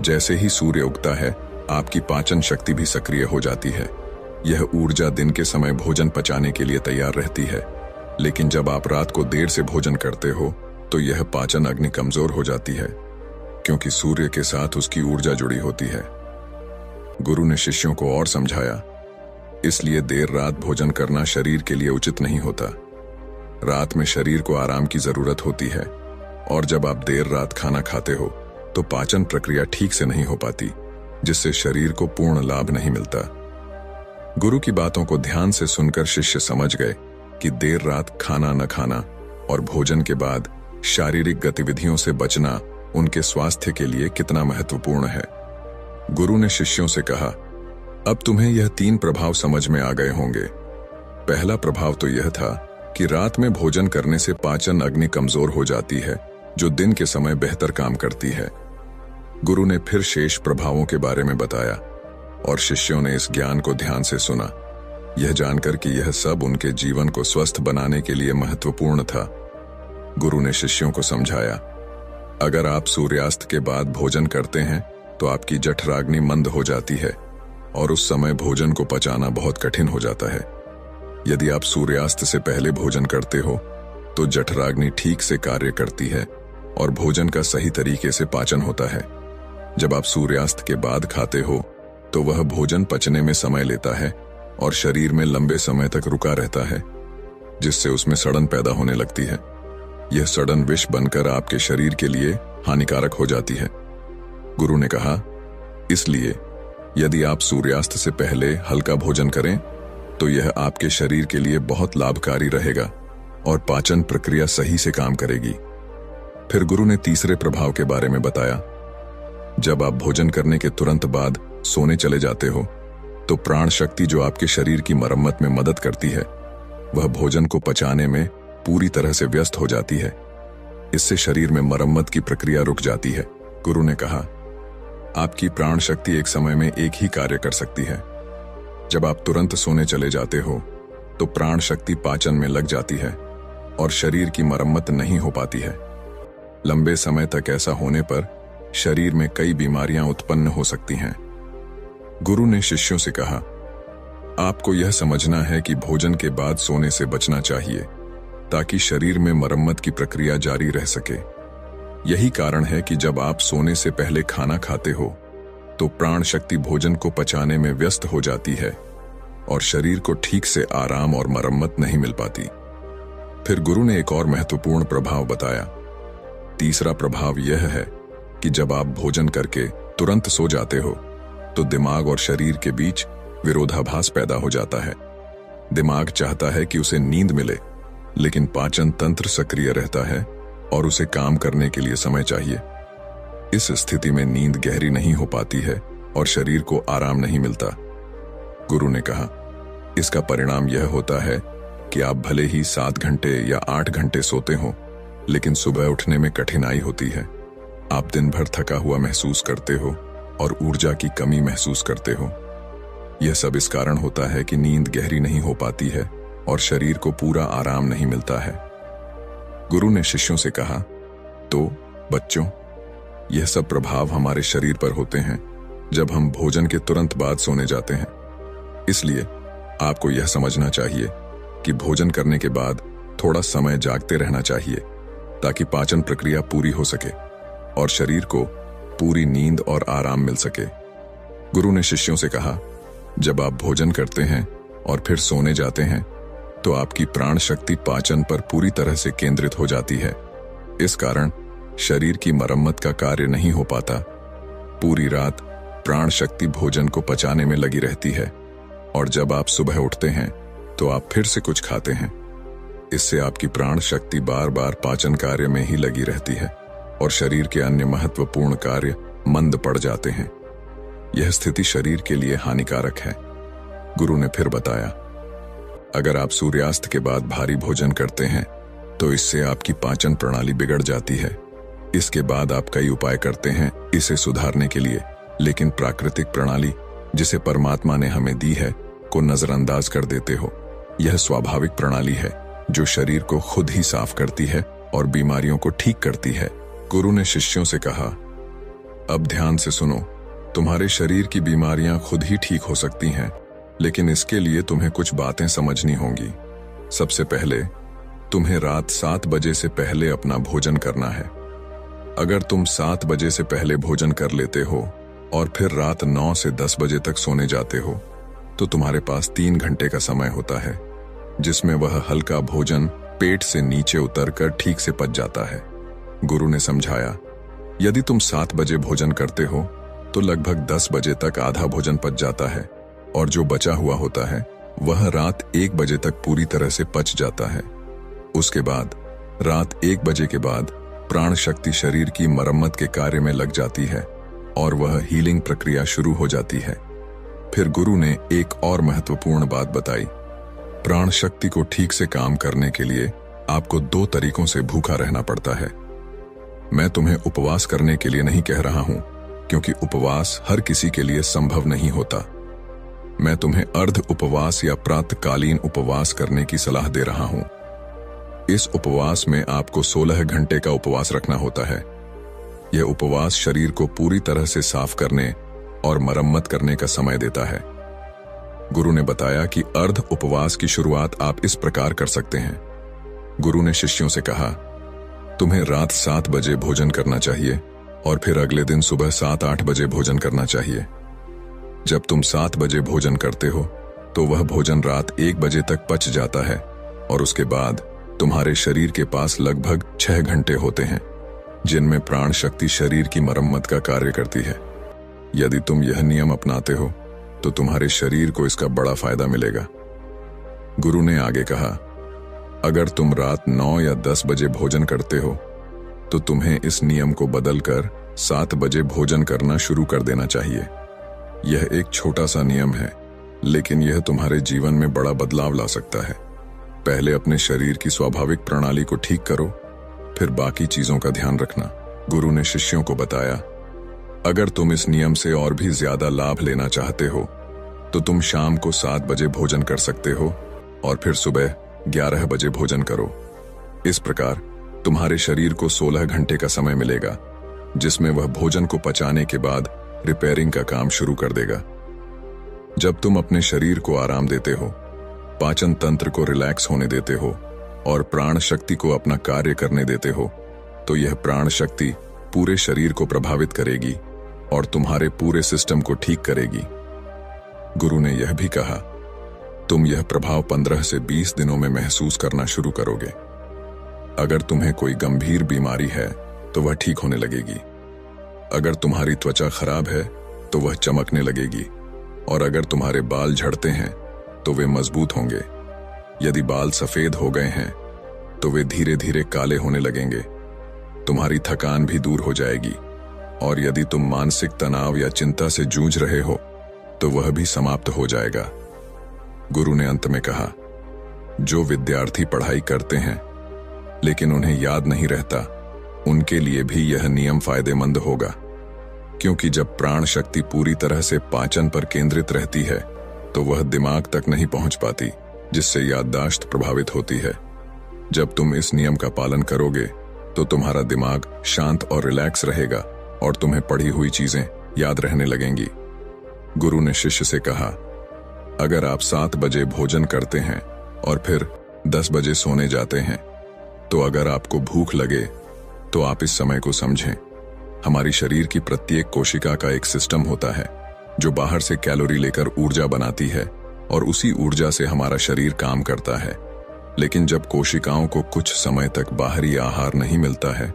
जैसे ही सूर्य उगता है, आपकी पाचन शक्ति भी सक्रिय हो जाती है। यह ऊर्जा दिन के समय भोजन पचाने के लिए तैयार रहती है, लेकिन जब आप रात को देर से भोजन करते हो तो यह पाचन अग्नि कमजोर हो जाती है, क्योंकि सूर्य के साथ उसकी ऊर्जा जुड़ी होती है। गुरु ने शिष्यों को और समझाया, इसलिए देर रात भोजन करना शरीर के लिए उचित नहीं होता। रात में शरीर को आराम की जरूरत होती है और जब आप देर रात खाना खाते हो तो पाचन प्रक्रिया ठीक से नहीं हो पाती, जिससे शरीर को पूर्ण लाभ नहीं मिलता। गुरु की बातों को ध्यान से सुनकर शिष्य समझ गए कि देर रात खाना न खाना और भोजन के बाद शारीरिक गतिविधियों से बचना उनके स्वास्थ्य के लिए कितना महत्वपूर्ण है। गुरु ने शिष्यों से कहा, अब तुम्हें यह 3 प्रभाव समझ में आ गए होंगे। पहला प्रभाव तो यह था कि रात में भोजन करने से पाचन अग्नि कमजोर हो जाती है, जो दिन के समय बेहतर काम करती है। गुरु ने फिर शेष प्रभावों के बारे में बताया और शिष्यों ने इस ज्ञान को ध्यान से सुना, यह जानकर कि यह सब उनके जीवन को स्वस्थ बनाने के लिए महत्वपूर्ण था। गुरु ने शिष्यों को समझाया, अगर आप सूर्यास्त के बाद भोजन करते हैं तो आपकी जठराग्नि मंद हो जाती है और उस समय भोजन को पचाना बहुत कठिन हो जाता है। यदि आप सूर्यास्त से पहले भोजन करते हो तो जठराग्नि ठीक से कार्य करती है और भोजन का सही तरीके से पाचन होता है। जब आप सूर्यास्त के बाद खाते हो तो वह भोजन पचने में समय लेता है और शरीर में लंबे समय तक रुका रहता है, जिससे उसमें सड़न पैदा होने लगती है। यह सड़न विष बनकर आपके शरीर के लिए हानिकारक हो जाती है। गुरु ने कहा, इसलिए यदि आप सूर्यास्त से पहले हल्का भोजन करें तो यह आपके शरीर के लिए बहुत लाभकारी रहेगा और पाचन प्रक्रिया सही से काम करेगी। फिर गुरु ने तीसरे प्रभाव के बारे में बताया। जब आप भोजन करने के तुरंत बाद सोने चले जाते हो तो प्राण शक्ति जो आपके शरीर की मरम्मत में मदद करती है, वह भोजन को पचाने में पूरी तरह से व्यस्त हो जाती है। इससे शरीर में मरम्मत की प्रक्रिया रुक जाती है। गुरु ने कहा, आपकी प्राण शक्ति एक समय में एक ही कार्य कर सकती है। जब आप तुरंत सोने चले जाते हो तो प्राण शक्ति पाचन में लग जाती है और शरीर की मरम्मत नहीं हो पाती है। लंबे समय तक ऐसा होने पर शरीर में कई बीमारियां उत्पन्न हो सकती हैं। गुरु ने शिष्यों से कहा, आपको यह समझना है कि भोजन के बाद सोने से बचना चाहिए ताकि शरीर में मरम्मत की प्रक्रिया जारी रह सके। यही कारण है कि जब आप सोने से पहले खाना खाते हो तो प्राण शक्ति भोजन को पचाने में व्यस्त हो जाती है और शरीर को ठीक से आराम और मरम्मत नहीं मिल पाती। फिर गुरु ने एक और महत्वपूर्ण प्रभाव बताया। तीसरा प्रभाव यह है कि जब आप भोजन करके तुरंत सो जाते हो तो दिमाग और शरीर के बीच विरोधाभास पैदा हो जाता है। दिमाग चाहता है कि उसे नींद मिले, लेकिन पाचन तंत्र सक्रिय रहता है और उसे काम करने के लिए समय चाहिए। इस स्थिति में नींद गहरी नहीं हो पाती है और शरीर को आराम नहीं मिलता। गुरु ने कहा, इसका परिणाम यह होता है कि आप भले ही 7 घंटे या 8 घंटे सोते हो, लेकिन सुबह उठने में कठिनाई होती है। आप दिन भर थका हुआ महसूस करते हो और ऊर्जा की कमी महसूस करते हो। यह सब इस कारण होता है कि नींद गहरी नहीं हो पाती है और शरीर को पूरा आराम नहीं मिलता है। गुरु ने शिष्यों से कहा, तो बच्चों, यह सब प्रभाव हमारे शरीर पर होते हैं जब हम भोजन के तुरंत बाद सोने जाते हैं। इसलिए आपको यह समझना चाहिए कि भोजन करने के बाद थोड़ा समय जागते रहना चाहिए ताकि पाचन प्रक्रिया पूरी हो सके और शरीर को पूरी नींद और आराम मिल सके। गुरु ने शिष्यों से कहा, जब आप भोजन करते हैं और फिर सोने जाते हैं तो आपकी प्राण शक्ति पाचन पर पूरी तरह से केंद्रित हो जाती है। इस कारण शरीर की मरम्मत का कार्य नहीं हो पाता। पूरी रात प्राण शक्ति भोजन को पचाने में लगी रहती है और जब आप सुबह उठते हैं तो आप फिर से कुछ खाते हैं। इससे आपकी प्राण शक्ति बार बार पाचन कार्य में ही लगी रहती है और शरीर के अन्य महत्वपूर्ण कार्य मंद पड़ जाते हैं। यह स्थिति शरीर के लिए हानिकारक है। गुरु ने फिर बताया, अगर आप सूर्यास्त के बाद भारी भोजन करते हैं तो इससे आपकी पाचन प्रणाली बिगड़ जाती है। इसके बाद आप कई उपाय करते हैं इसे सुधारने के लिए, लेकिन प्राकृतिक प्रणाली जिसे परमात्मा ने हमें दी है को नजरअंदाज कर देते हो। यह स्वाभाविक प्रणाली है जो शरीर को खुद ही साफ करती है और बीमारियों को ठीक करती है। गुरु ने शिष्यों से कहा, अब ध्यान से सुनो, तुम्हारे शरीर की बीमारियां खुद ही ठीक हो सकती हैं, लेकिन इसके लिए तुम्हें कुछ बातें समझनी होंगी। सबसे पहले तुम्हें रात 7 बजे से पहले अपना भोजन करना है। अगर तुम 7 बजे से पहले भोजन कर लेते हो और फिर रात 9 से 10 बजे तक सोने जाते हो तो तुम्हारे पास 3 घंटे का समय होता है जिसमें वह हल्का भोजन पेट से नीचे उतरकर ठीक से पच जाता है। गुरु ने समझाया, यदि तुम 7 बजे भोजन करते हो तो लगभग 10 बजे तक आधा भोजन पच जाता है और जो बचा हुआ होता है वह रात 1 बजे तक पूरी तरह से पच जाता है। उसके बाद रात 1 बजे के बाद प्राण शक्ति शरीर की मरम्मत के कार्य में लग जाती है और वह हीलिंग प्रक्रिया शुरू हो जाती है। फिर गुरु ने एक और महत्वपूर्ण बात बताई। प्राण शक्ति को ठीक से काम करने के लिए आपको 2 तरीकों से भूखा रहना पड़ता है। मैं तुम्हें उपवास करने के लिए नहीं कह रहा हूं, क्योंकि उपवास हर किसी के लिए संभव नहीं होता। मैं तुम्हें अर्ध उपवास या प्रातःकालीन उपवास करने की सलाह दे रहा हूं। इस उपवास में आपको 16 घंटे का उपवास रखना होता है। यह उपवास शरीर को पूरी तरह से साफ करने और मरम्मत करने का समय देता है। गुरु ने बताया कि अर्ध उपवास की शुरुआत आप इस प्रकार कर सकते हैं। गुरु ने शिष्यों से कहा, तुम्हें रात 7 बजे भोजन करना चाहिए और फिर अगले दिन सुबह 7-8 बजे भोजन करना चाहिए। जब तुम 7 बजे भोजन करते हो तो वह भोजन रात 1 बजे तक पच जाता है और उसके बाद तुम्हारे शरीर के पास लगभग 6 घंटे होते हैं जिनमें प्राण शक्ति शरीर की मरम्मत का कार्य करती है। यदि तुम यह नियम अपनाते हो तो तुम्हारे शरीर को इसका बड़ा फायदा मिलेगा। गुरु ने आगे कहा, अगर तुम रात 9 या 10 बजे भोजन करते हो तो तुम्हें इस नियम को बदलकर 7 बजे भोजन करना शुरू कर देना चाहिए। यह एक छोटा सा नियम है, लेकिन यह तुम्हारे जीवन में बड़ा बदलाव ला सकता है। पहले अपने शरीर की स्वाभाविक प्रणाली को ठीक करो, फिर बाकी चीजों का ध्यान रखना। गुरु ने शिष्यों को बताया, अगर तुम इस नियम से और भी ज्यादा लाभ लेना चाहते हो तो तुम शाम को 7 बजे भोजन कर सकते हो और फिर सुबह 11 बजे भोजन करो। इस प्रकार तुम्हारे शरीर को 16 घंटे का समय मिलेगा जिसमें वह भोजन को पचाने के बाद रिपेयरिंग का काम शुरू कर देगा। जब तुम अपने शरीर को आराम देते हो, पाचन तंत्र को रिलैक्स होने देते हो और प्राण शक्ति को अपना कार्य करने देते हो, तो यह प्राण शक्ति पूरे शरीर को प्रभावित करेगी और तुम्हारे पूरे सिस्टम को ठीक करेगी। गुरु ने यह भी कहा, तुम यह प्रभाव 15 से 20 दिनों में महसूस करना शुरू करोगे। अगर तुम्हें कोई गंभीर बीमारी है तो वह ठीक होने लगेगी। अगर तुम्हारी त्वचा खराब है तो वह चमकने लगेगी और अगर तुम्हारे बाल झड़ते हैं तो वे मजबूत होंगे। यदि बाल सफेद हो गए हैं तो वे धीरे धीरे काले होने लगेंगे। तुम्हारी थकान भी दूर हो जाएगी और यदि तुम मानसिक तनाव या चिंता से जूझ रहे हो तो वह भी समाप्त हो जाएगा। गुरु ने अंत में कहा, जो विद्यार्थी पढ़ाई करते हैं लेकिन उन्हें याद नहीं रहता, उनके लिए भी यह नियम फायदेमंद होगा, क्योंकि जब प्राण शक्ति पूरी तरह से पाचन पर केंद्रित रहती है तो वह दिमाग तक नहीं पहुंच पाती, जिससे याददाश्त प्रभावित होती है। जब तुम इस नियम का पालन करोगे तो तुम्हारा दिमाग शांत और रिलैक्स रहेगा और तुम्हें पढ़ी हुई चीजें याद रहने लगेंगी। गुरु ने शिष्य से कहा, अगर आप 7 बजे भोजन करते हैं और फिर 10 बजे सोने जाते हैं तो अगर आपको भूख लगे तो आप इस समय को समझें। हमारी शरीर की प्रत्येक कोशिका का एक सिस्टम होता है जो बाहर से कैलोरी लेकर ऊर्जा बनाती है और उसी ऊर्जा से हमारा शरीर काम करता है। लेकिन जब कोशिकाओं को कुछ समय तक बाहरी आहार नहीं मिलता है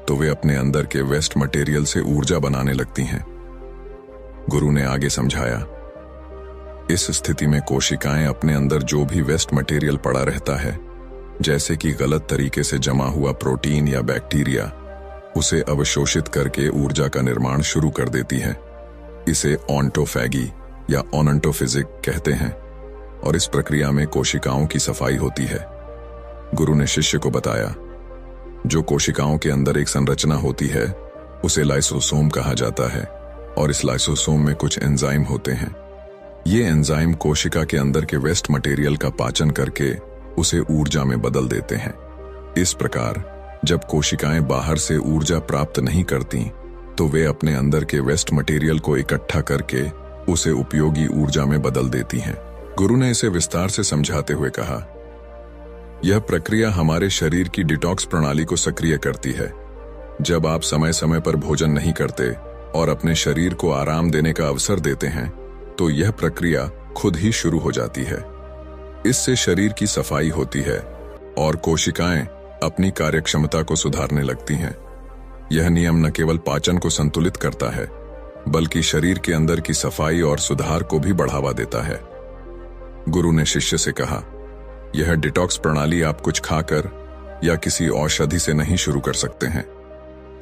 तो वे अपने अंदर के वेस्ट मटेरियल से ऊर्जा बनाने लगती हैं। गुरु ने आगे समझाया, इस स्थिति में कोशिकाएं अपने अंदर जो भी वेस्ट मटेरियल पड़ा रहता है, जैसे कि गलत तरीके से जमा हुआ प्रोटीन या बैक्टीरिया, उसे अवशोषित करके ऊर्जा का निर्माण शुरू कर देती है। इसे ऑन्टोफैगी या ओनंटोफिजिक कहते हैं और इस प्रक्रिया में कोशिकाओं की सफाई होती है। गुरु ने शिष्य को बताया, जो कोशिकाओं के अंदर एक संरचना होती है उसे लाइसोसोम कहा जाता है और इस लाइसोसोम में कुछ एंजाइम होते हैं। ये एंजाइम कोशिका के अंदर के वेस्ट मटेरियल का पाचन करके उसे ऊर्जा में बदल देते हैं। इस प्रकार जब कोशिकाएं बाहर से ऊर्जा प्राप्त नहीं करती तो वे अपने अंदर के वेस्ट मटेरियल को इकट्ठा करके उसे उपयोगी ऊर्जा में बदल देती हैं। गुरु ने इसे विस्तार से समझाते हुए कहा, यह प्रक्रिया हमारे शरीर की डिटॉक्स प्रणाली को सक्रिय करती है। जब आप समय समय पर भोजन नहीं करते और अपने शरीर को आराम देने का अवसर देते हैं तो यह प्रक्रिया खुद ही शुरू हो जाती है। इससे शरीर की सफाई होती है और कोशिकाएं अपनी कार्यक्षमता को सुधारने लगती हैं। यह नियम न केवल पाचन को संतुलित करता है बल्कि शरीर के अंदर की सफाई और सुधार को भी बढ़ावा देता है। गुरु ने शिष्य से कहा, यह डिटॉक्स प्रणाली आप कुछ खाकर या किसी औषधि से नहीं शुरू कर सकते हैं।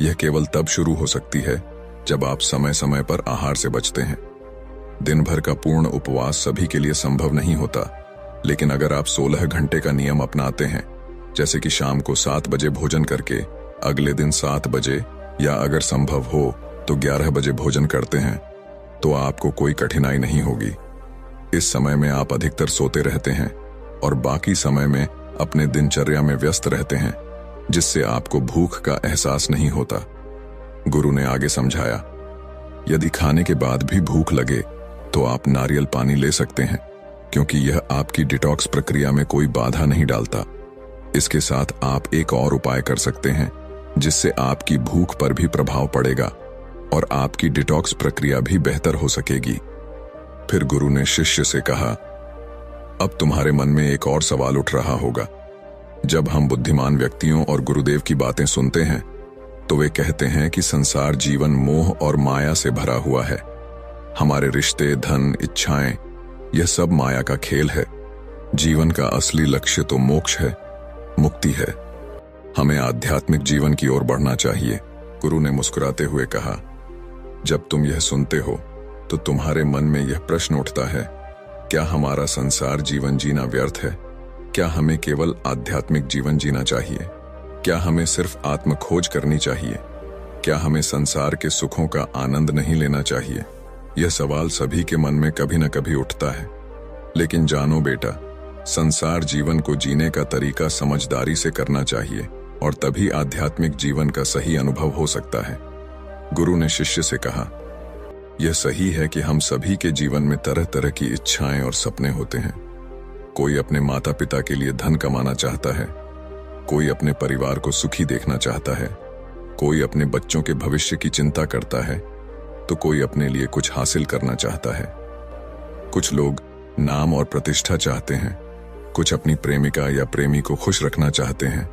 यह केवल तब शुरू हो सकती है जब आप समय समय पर आहार से बचते हैं। दिन भर का पूर्ण उपवास सभी के लिए संभव नहीं होता, लेकिन अगर आप 16 घंटे का नियम अपनाते हैं, जैसे कि शाम को 7 बजे भोजन करके अगले दिन 7 बजे या अगर संभव हो तो 11 बजे भोजन करते हैं, तो आपको कोई कठिनाई नहीं होगी। इस समय में आप अधिकतर सोते रहते हैं और बाकी समय में अपने दिनचर्या में व्यस्त रहते हैं, जिससे आपको भूख का एहसास नहीं होता। गुरु ने आगे समझाया, यदि खाने के बाद भी भूख लगे तो आप नारियल पानी ले सकते हैं, क्योंकि यह आपकी डिटॉक्स प्रक्रिया में कोई बाधा नहीं डालता। इसके साथ आप एक और उपाय कर सकते हैं, जिससे आपकी भूख पर भी प्रभाव पड़ेगा और आपकी डिटॉक्स प्रक्रिया भी बेहतर हो सकेगी। फिर गुरु ने शिष्य से कहा, अब तुम्हारे मन में एक और सवाल उठ रहा होगा। जब हम बुद्धिमान व्यक्तियों और गुरुदेव की बातें सुनते हैं तो वे कहते हैं कि संसार जीवन मोह और माया से भरा हुआ है। हमारे रिश्ते, धन, इच्छाएं, यह सब माया का खेल है। जीवन का असली लक्ष्य तो मोक्ष है, मुक्ति है। हमें आध्यात्मिक जीवन की ओर बढ़ना चाहिए। गुरु ने मुस्कुराते हुए कहा, जब तुम यह सुनते हो तो तुम्हारे मन में यह प्रश्न उठता है, क्या हमारा संसार जीवन जीना व्यर्थ है? क्या हमें केवल आध्यात्मिक जीवन जीना चाहिए? क्या हमें सिर्फ आत्म खोज करनी चाहिए? क्या हमें संसार के सुखों का आनंद नहीं लेना चाहिए? यह सवाल सभी के मन में कभी न कभी उठता है। लेकिन जानो बेटा, संसार जीवन को जीने का तरीका समझदारी से करना चाहिए और तभी आध्यात्मिक जीवन का सही अनुभव हो सकता है। गुरु ने शिष्य से कहा, यह सही है कि हम सभी के जीवन में तरह तरह की इच्छाएं और सपने होते हैं। कोई अपने माता पिता के लिए धन कमाना चाहता है, कोई अपने परिवार को सुखी देखना चाहता है, कोई अपने बच्चों के भविष्य की चिंता करता है, तो कोई अपने लिए कुछ हासिल करना चाहता है। कुछ लोग नाम और प्रतिष्ठा चाहते हैं, कुछ अपनी प्रेमिका या प्रेमी को खुश रखना चाहते हैं,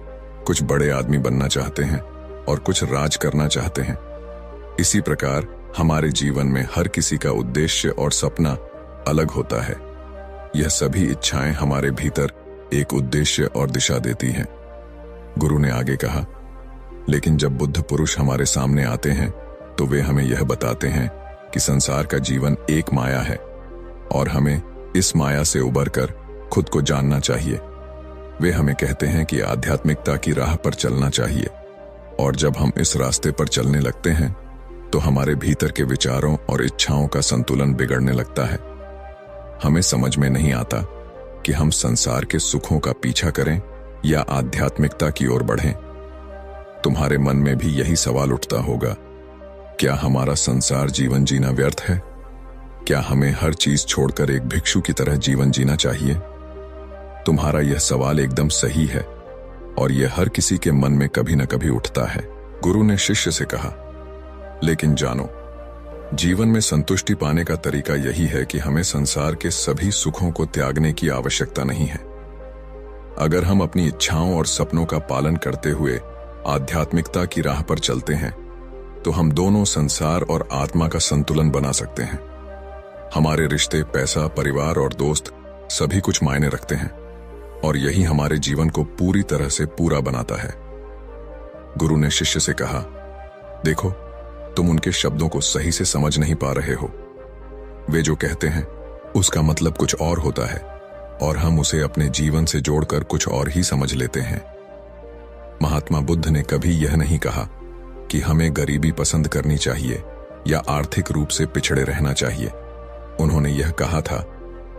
कुछ बड़े आदमी बनना चाहते हैं और कुछ राज करना चाहते हैं। इसी प्रकार हमारे जीवन में हर किसी का उद्देश्य और सपना अलग होता है। यह सभी इच्छाएं हमारे भीतर एक उद्देश्य और दिशा देती हैं। गुरु ने आगे कहा, लेकिन जब बुद्ध पुरुष हमारे सामने आते हैं तो वे हमें यह बताते हैं कि संसार का जीवन एक माया है और हमें इस माया से उबरकर खुद को जानना चाहिए। वे हमें कहते हैं कि आध्यात्मिकता की राह पर चलना चाहिए, और जब हम इस रास्ते पर चलने लगते हैं तो हमारे भीतर के विचारों और इच्छाओं का संतुलन बिगड़ने लगता है। हमें समझ में नहीं आता कि हम संसार के सुखों का पीछा करें या आध्यात्मिकता की ओर बढ़ें। तुम्हारे मन में भी यही सवाल उठता होगा, क्या हमारा संसार जीवन जीना व्यर्थ है? क्या हमें हर चीज छोड़कर एक भिक्षु की तरह जीवन जीना चाहिए? तुम्हारा यह सवाल एकदम सही है और यह हर किसी के मन में कभी न कभी उठता है। गुरु ने शिष्य से कहा, लेकिन जानो, जीवन में संतुष्टि पाने का तरीका यही है कि हमें संसार के सभी सुखों को त्यागने की आवश्यकता नहीं है। अगर हम अपनी इच्छाओं और सपनों का पालन करते हुए आध्यात्मिकता की राह पर चलते हैं तो हम दोनों संसार और आत्मा का संतुलन बना सकते हैं। हमारे रिश्ते, पैसा, परिवार और दोस्त सभी कुछ मायने रखते हैं और यही हमारे जीवन को पूरी तरह से पूरा बनाता है। गुरु ने शिष्य से कहा, देखो, तुम उनके शब्दों को सही से समझ नहीं पा रहे हो। वे जो कहते हैं उसका मतलब कुछ और होता है और हम उसे अपने जीवन से जोड़कर कुछ और ही समझ लेते हैं। महात्मा बुद्ध ने कभी यह नहीं कहा कि हमें गरीबी पसंद करनी चाहिए या आर्थिक रूप से पिछड़े रहना चाहिए। उन्होंने यह कहा था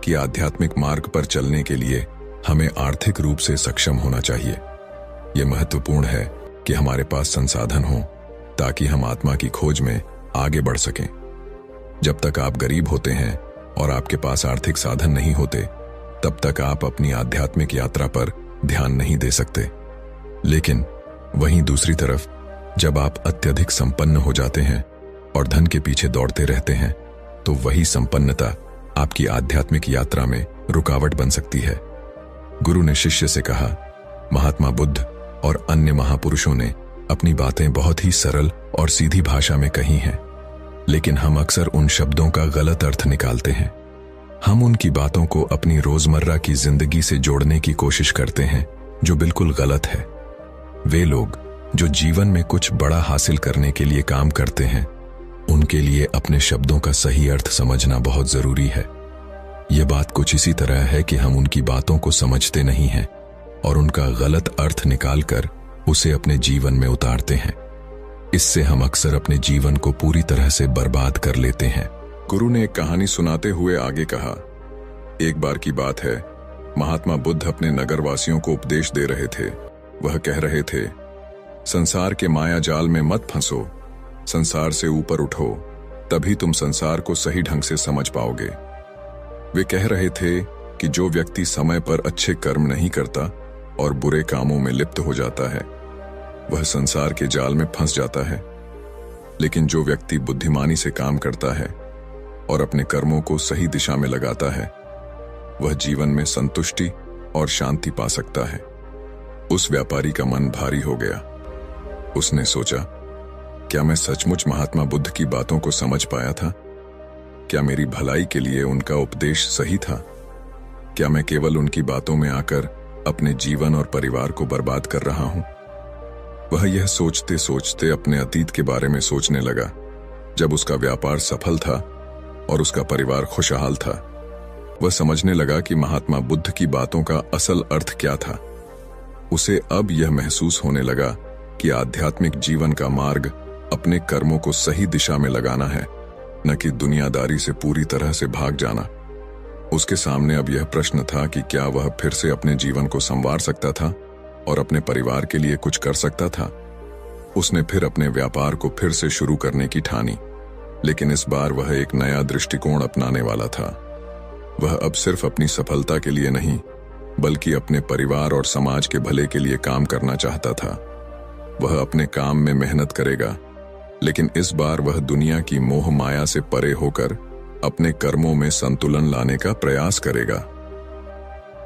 कि आध्यात्मिक मार्ग पर चलने के लिए हमें आर्थिक रूप से सक्षम होना चाहिए। यह महत्वपूर्ण है कि हमारे पास संसाधन हो ताकि हम आत्मा की खोज में आगे बढ़ सकें। जब तक आप गरीब होते हैं और आपके पास आर्थिक साधन नहीं होते, तब तक आप अपनी आध्यात्मिक यात्रा पर ध्यान नहीं दे सकते। लेकिन वहीं दूसरी तरफ जब आप अत्यधिक संपन्न हो जाते हैं और धन के पीछे दौड़ते रहते हैं, तो वही संपन्नता आपकी आध्यात्मिक यात्रा में रुकावट बन सकती है। गुरु ने शिष्य से कहा, महात्मा बुद्ध और अन्य महापुरुषों ने अपनी बातें बहुत ही सरल और सीधी भाषा में कही हैं, लेकिन हम अक्सर उन शब्दों का गलत अर्थ निकालते हैं। हम उनकी बातों को अपनी रोजमर्रा की जिंदगी से जोड़ने की कोशिश करते हैं, जो बिल्कुल गलत है। वे लोग जो जीवन में कुछ बड़ा हासिल करने के लिए काम करते हैं, उनके लिए अपने शब्दों का सही अर्थ समझना बहुत जरूरी है। यह बात कुछ इसी तरह है कि हम उनकी बातों को समझते नहीं हैं और उनका गलत अर्थ निकालकर उसे अपने जीवन में उतारते हैं। इससे हम अक्सर अपने जीवन को पूरी तरह से बर्बाद कर लेते हैं। गुरु ने एक कहानी सुनाते हुए आगे कहा, एक बार की बात है, महात्मा बुद्ध अपने नगरवासियों को उपदेश दे रहे थे। वह कह रहे थे, संसार के माया जाल में मत फंसो, संसार से ऊपर उठो, तभी तुम संसार को सही ढंग से समझ पाओगे। वे कह रहे थे कि जो व्यक्ति समय पर अच्छे कर्म नहीं करता और बुरे कामों में लिप्त हो जाता है, वह संसार के जाल में फंस जाता है। लेकिन जो व्यक्ति बुद्धिमानी से काम करता है और अपने कर्मों को सही दिशा में लगाता है, वह जीवन में संतुष्टि और शांति पा सकता है। उस व्यापारी का मन भारी हो गया। उसने सोचा, क्या मैं सचमुच महात्मा बुद्ध की बातों को समझ पाया था? क्या मेरी भलाई के लिए उनका उपदेश सही था? क्या मैं केवल उनकी बातों में आकर अपने जीवन और परिवार को बर्बाद कर रहा हूं? वह यह सोचते सोचते अपने अतीत के बारे में सोचने लगा, जब उसका व्यापार सफल था और उसका परिवार खुशहाल था। वह समझने लगा कि महात्मा बुद्ध की बातों का असल अर्थ क्या था। उसे अब यह महसूस होने लगा कि आध्यात्मिक जीवन का मार्ग अपने कर्मों को सही दिशा में लगाना है, न कि दुनियादारी से पूरी तरह से भाग जाना। उसके सामने अब यह प्रश्न था कि क्या वह फिर से अपने जीवन को संवार सकता था और अपने परिवार के लिए कुछ कर सकता था। उसने फिर अपने व्यापार को फिर से शुरू करने की ठानी, लेकिन इस बार वह एक नया दृष्टिकोण अपनाने वाला था। वह अब सिर्फ अपनी सफलता के लिए नहीं, बल्कि अपने परिवार और समाज के भले के लिए काम करना चाहता था। वह अपने काम में मेहनत करेगा, लेकिन इस बार वह दुनिया की मोह माया से परे होकर अपने कर्मों में संतुलन लाने का प्रयास करेगा।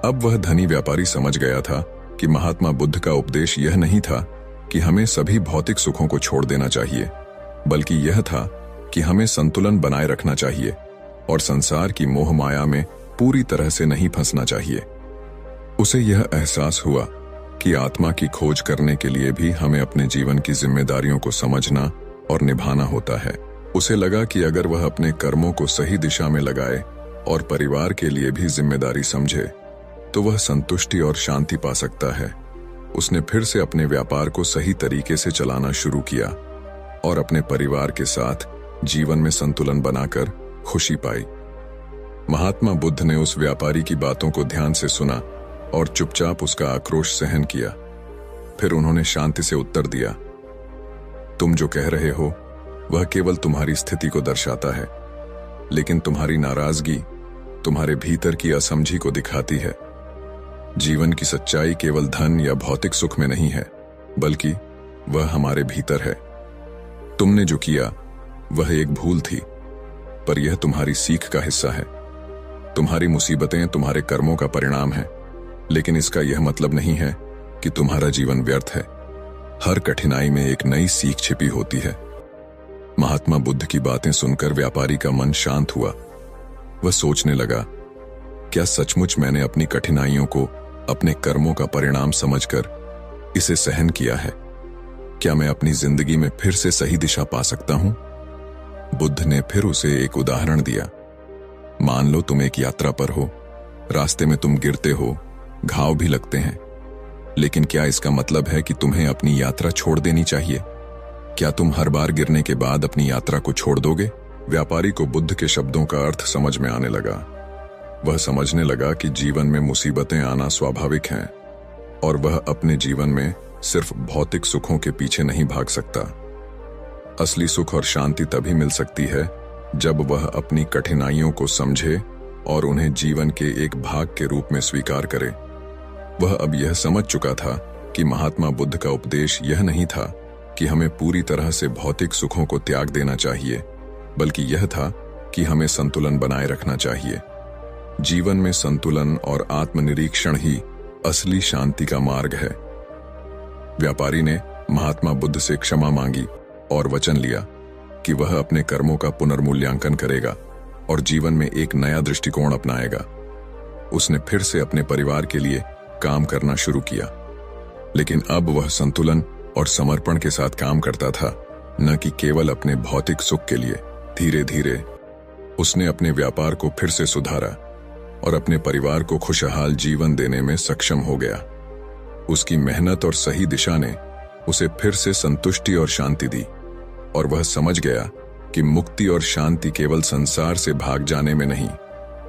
अब वह धनी व्यापारी समझ गया था कि महात्मा बुद्ध का उपदेश यह नहीं था कि हमें सभी भौतिक सुखों को छोड़ देना चाहिए, बल्कि यह था कि हमें संतुलन बनाए रखना चाहिए और संसार की मोह माया में पूरी तरह से नहीं फंसना चाहिए। उसे यह एहसास हुआ कि आत्मा की खोज करने के लिए भी हमें अपने जीवन की जिम्मेदारियों को समझना और निभाना होता है। उसे लगा कि अगर वह अपने कर्मों को सही दिशा में लगाए और परिवार के लिए भी जिम्मेदारी समझे, तो वह संतुष्टि और शांति पा सकता है। उसने फिर से अपने व्यापार को सही तरीके से चलाना शुरू किया और अपने परिवार के साथ जीवन में संतुलन बनाकर खुशी पाई। महात्मा बुद्ध ने उस व्यापारी की बातों को ध्यान से सुना और चुपचाप उसका आक्रोश सहन किया। फिर उन्होंने शांति से उत्तर दिया, तुम जो कह रहे हो वह केवल तुम्हारी स्थिति को दर्शाता है, लेकिन तुम्हारी नाराजगी तुम्हारे भीतर की असमझी को दिखाती है। जीवन की सच्चाई केवल धन या भौतिक सुख में नहीं है, बल्कि वह हमारे भीतर है। तुमने जो किया वह एक भूल थी, पर यह तुम्हारी सीख का हिस्सा है। तुम्हारी मुसीबतें तुम्हारे कर्मों का परिणाम है, लेकिन इसका यह मतलब नहीं है कि तुम्हारा जीवन व्यर्थ है। हर कठिनाई में एक नई सीख छिपी होती है। महात्मा बुद्ध की बातें सुनकर व्यापारी का मन शांत हुआ। वह सोचने लगा, क्या सचमुच मैंने अपनी कठिनाइयों को अपने कर्मों का परिणाम समझकर इसे सहन किया है? क्या मैं अपनी जिंदगी में फिर से सही दिशा पा सकता हूं? बुद्ध ने फिर उसे एक उदाहरण दिया। मान लो तुम एक यात्रा पर हो, रास्ते में तुम गिरते हो, घाव भी लगते हैं, लेकिन क्या इसका मतलब है कि तुम्हें अपनी यात्रा छोड़ देनी चाहिए? क्या तुम हर बार गिरने के बाद अपनी यात्रा को छोड़ दोगे? व्यापारी को बुद्ध के शब्दों का अर्थ समझ में आने लगा। वह समझने लगा कि जीवन में मुसीबतें आना स्वाभाविक हैं और वह अपने जीवन में सिर्फ भौतिक सुखों के पीछे नहीं भाग सकता। असली सुख और शांति तभी मिल सकती है जब वह अपनी कठिनाइयों को समझे और उन्हें जीवन के एक भाग के रूप में स्वीकार करे। वह अब यह समझ चुका था कि महात्मा बुद्ध का उपदेश यह नहीं था कि हमें पूरी तरह से भौतिक सुखों को त्याग देना चाहिए, बल्कि यह था कि हमें संतुलन बनाए रखना चाहिए। जीवन में संतुलन और आत्मनिरीक्षण ही असली शांति का मार्ग है। व्यापारी ने महात्मा बुद्ध से क्षमा मांगी और वचन लिया कि वह अपने कर्मों का पुनर्मूल्यांकन करेगा और जीवन में एक नया दृष्टिकोण अपनाएगा। उसने फिर से अपने परिवार के लिए काम करना शुरू किया, लेकिन अब वह संतुलन और समर्पण के साथ काम करता था, न कि केवल अपने भौतिक सुख के लिए। धीरे धीरे उसने अपने व्यापार को फिर से सुधारा और अपने परिवार को खुशहाल जीवन देने में सक्षम हो गया। उसकी मेहनत और सही दिशा ने उसे फिर से संतुष्टि और शांति दी और वह समझ गया कि मुक्ति और शांति केवल संसार से भाग जाने में नहीं,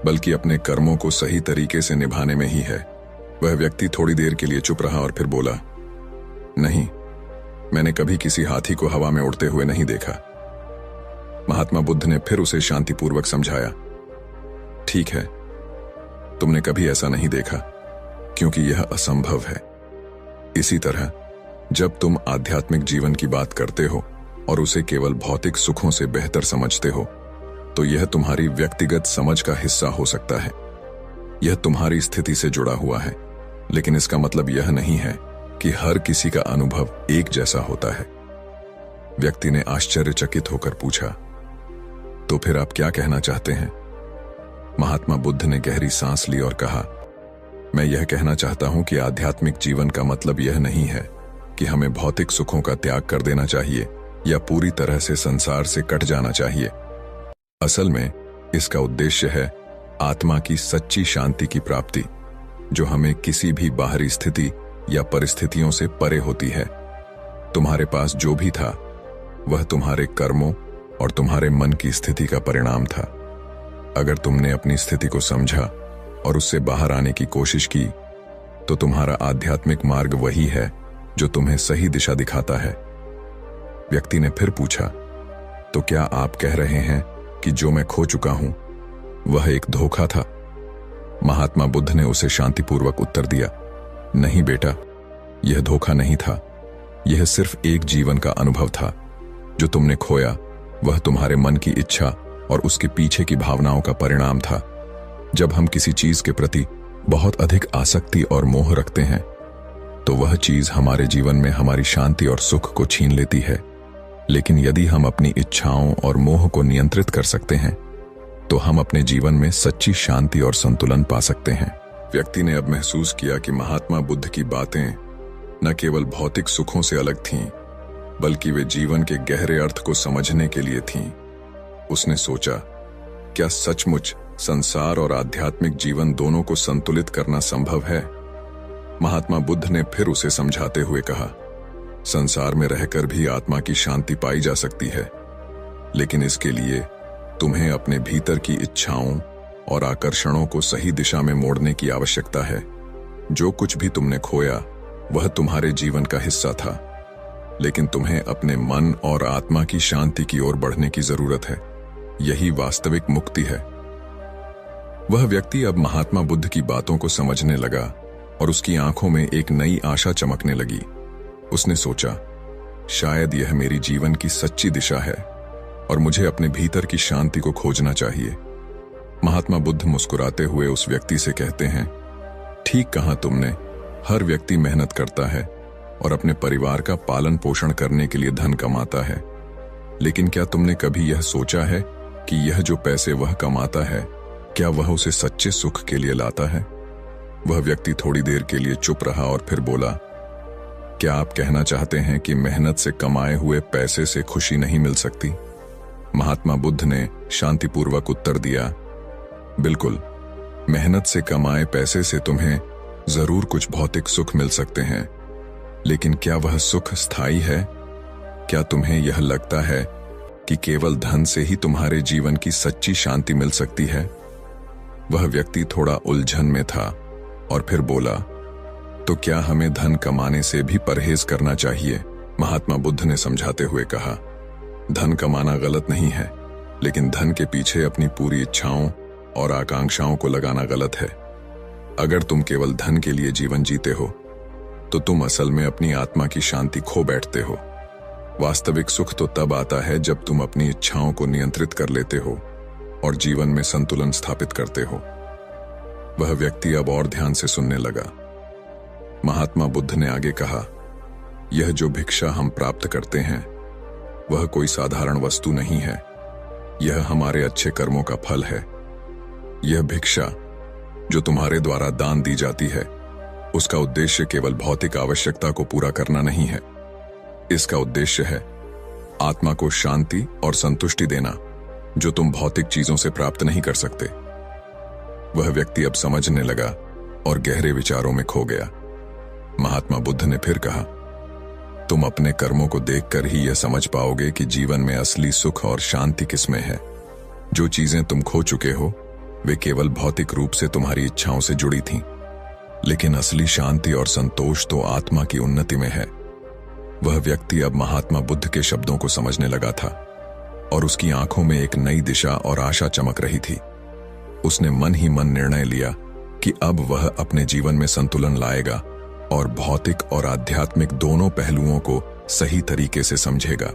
बल्कि अपने कर्मों को सही तरीके से निभाने में ही है। वह व्यक्ति थोड़ी देर के लिए चुप रहा और फिर बोला, नहीं, मैंने कभी किसी हाथी को हवा में उड़ते हुए नहीं देखा। महात्मा बुद्ध ने फिर उसे शांतिपूर्वक समझाया, ठीक है, तुमने कभी ऐसा नहीं देखा क्योंकि यह असंभव है। इसी तरह जब तुम आध्यात्मिक जीवन की बात करते हो और उसे केवल भौतिक सुखों से बेहतर समझते हो, तो यह तुम्हारी व्यक्तिगत समझ का हिस्सा हो सकता है। यह तुम्हारी स्थिति से जुड़ा हुआ है, लेकिन इसका मतलब यह नहीं है कि हर किसी का अनुभव एक जैसा होता है। व्यक्ति ने आश्चर्यचकित होकर पूछा, तो फिर आप क्या कहना चाहते हैं? महात्मा बुद्ध ने गहरी सांस ली और कहा, मैं यह कहना चाहता हूं कि आध्यात्मिक जीवन का मतलब यह नहीं है कि हमें भौतिक सुखों का त्याग कर देना चाहिए या पूरी तरह से संसार से कट जाना चाहिए। असल में इसका उद्देश्य है आत्मा की सच्ची शांति की प्राप्ति, जो हमें किसी भी बाहरी स्थिति या परिस्थितियों से परे होती है। तुम्हारे पास जो भी था वह तुम्हारे कर्मों और तुम्हारे मन की स्थिति का परिणाम था। अगर तुमने अपनी स्थिति को समझा और उससे बाहर आने की कोशिश की, तो तुम्हारा आध्यात्मिक मार्ग वही है जो तुम्हें सही दिशा दिखाता है। व्यक्ति ने फिर पूछा, तो क्या आप कह रहे हैं कि जो मैं खो चुका हूं वह एक धोखा था? महात्मा बुद्ध ने उसे शांतिपूर्वक उत्तर दिया, नहीं बेटा, यह धोखा नहीं था। यह सिर्फ एक जीवन का अनुभव था। जो तुमने खोया वह तुम्हारे मन की इच्छा और उसके पीछे की भावनाओं का परिणाम था। जब हम किसी चीज के प्रति बहुत अधिक आसक्ति और मोह रखते हैं, तो वह चीज हमारे जीवन में हमारी शांति और सुख को छीन लेती है। लेकिन यदि हम अपनी इच्छाओं और मोह को नियंत्रित कर सकते हैं, तो हम अपने जीवन में सच्ची शांति और संतुलन पा सकते हैं। व्यक्ति ने अब महसूस किया कि महात्मा बुद्ध की बातें न केवल भौतिक सुखों से अलग थीं, बल्कि वे जीवन के गहरे अर्थ को समझने के लिए थीं। उसने सोचा, क्या सचमुच संसार और आध्यात्मिक जीवन दोनों को संतुलित करना संभव है? महात्मा बुद्ध ने फिर उसे समझाते हुए कहा, संसार में रहकर भी आत्मा की शांति पाई जा सकती है, लेकिन इसके लिए तुम्हें अपने भीतर की इच्छाओं और आकर्षणों को सही दिशा में मोड़ने की आवश्यकता है। जो कुछ भी तुमने खोया वह तुम्हारे जीवन का हिस्सा था, लेकिन तुम्हें अपने मन और आत्मा की शांति की ओर बढ़ने की जरूरत है। यही वास्तविक मुक्ति है। वह व्यक्ति अब महात्मा बुद्ध की बातों को समझने लगा और उसकी आंखों में एक नई आशा चमकने लगी। उसने सोचा, शायद यह मेरी जीवन की सच्ची दिशा है और मुझे अपने भीतर की शांति को खोजना चाहिए। महात्मा बुद्ध मुस्कुराते हुए उस व्यक्ति से कहते हैं, ठीक कहा तुमने, हर व्यक्ति मेहनत करता है और अपने परिवार का पालन पोषण करने के लिए धन कमाता है, लेकिन क्या तुमने कभी यह सोचा है कि यह जो पैसे वह कमाता है, क्या वह उसे सच्चे सुख के लिए लाता है? वह व्यक्ति थोड़ी देर के लिए चुप रहा और फिर बोला, क्या आप कहना चाहते हैं कि मेहनत से कमाए हुए पैसे से खुशी नहीं मिल सकती? महात्मा बुद्ध ने शांतिपूर्वक उत्तर दिया, बिल्कुल, मेहनत से कमाए पैसे से तुम्हें जरूर कुछ भौतिक सुख मिल सकते हैं, लेकिन क्या वह सुख स्थायी है? क्या तुम्हें यह लगता है कि केवल धन से ही तुम्हारे जीवन की सच्ची शांति मिल सकती है? वह व्यक्ति थोड़ा उलझन में था और फिर बोला, तो क्या हमें धन कमाने से भी परहेज करना चाहिए? महात्मा बुद्ध ने समझाते हुए कहा, धन कमाना गलत नहीं है, लेकिन धन के पीछे अपनी पूरी इच्छाओं और आकांक्षाओं को लगाना गलत है। अगर तुम केवल धन के लिए जीवन जीते हो, तो तुम असल में अपनी आत्मा की शांति खो बैठते हो। वास्तविक सुख तो तब आता है जब तुम अपनी इच्छाओं को नियंत्रित कर लेते हो और जीवन में संतुलन स्थापित करते हो। वह व्यक्ति अब और ध्यान से सुनने लगा। महात्मा बुद्ध ने आगे कहा, यह जो भिक्षा हम प्राप्त करते हैं वह कोई साधारण वस्तु नहीं है, यह हमारे अच्छे कर्मों का फल है। यह भिक्षा जो तुम्हारे द्वारा दान दी जाती है, उसका उद्देश्य केवल भौतिक आवश्यकता को पूरा करना नहीं है। इसका उद्देश्य है आत्मा को शांति और संतुष्टि देना, जो तुम भौतिक चीजों से प्राप्त नहीं कर सकते। वह व्यक्ति अब समझने लगा और गहरे विचारों में खो गया। महात्मा बुद्ध ने फिर कहा, तुम अपने कर्मों को देखकर ही यह समझ पाओगे कि जीवन में असली सुख और शांति किसमें है। जो चीजें तुम खो चुके हो वे केवल भौतिक रूप से तुम्हारी इच्छाओं से जुड़ी थीं, लेकिन असली शांति और संतोष तो आत्मा की उन्नति में है। वह व्यक्ति अब महात्मा बुद्ध के शब्दों को समझने लगा था और उसकी आंखों में एक नई दिशा और आशा चमक रही थी। उसने मन ही मन निर्णय लिया कि अब वह अपने जीवन में संतुलन लाएगा और भौतिक और आध्यात्मिक दोनों पहलुओं को सही तरीके से समझेगा।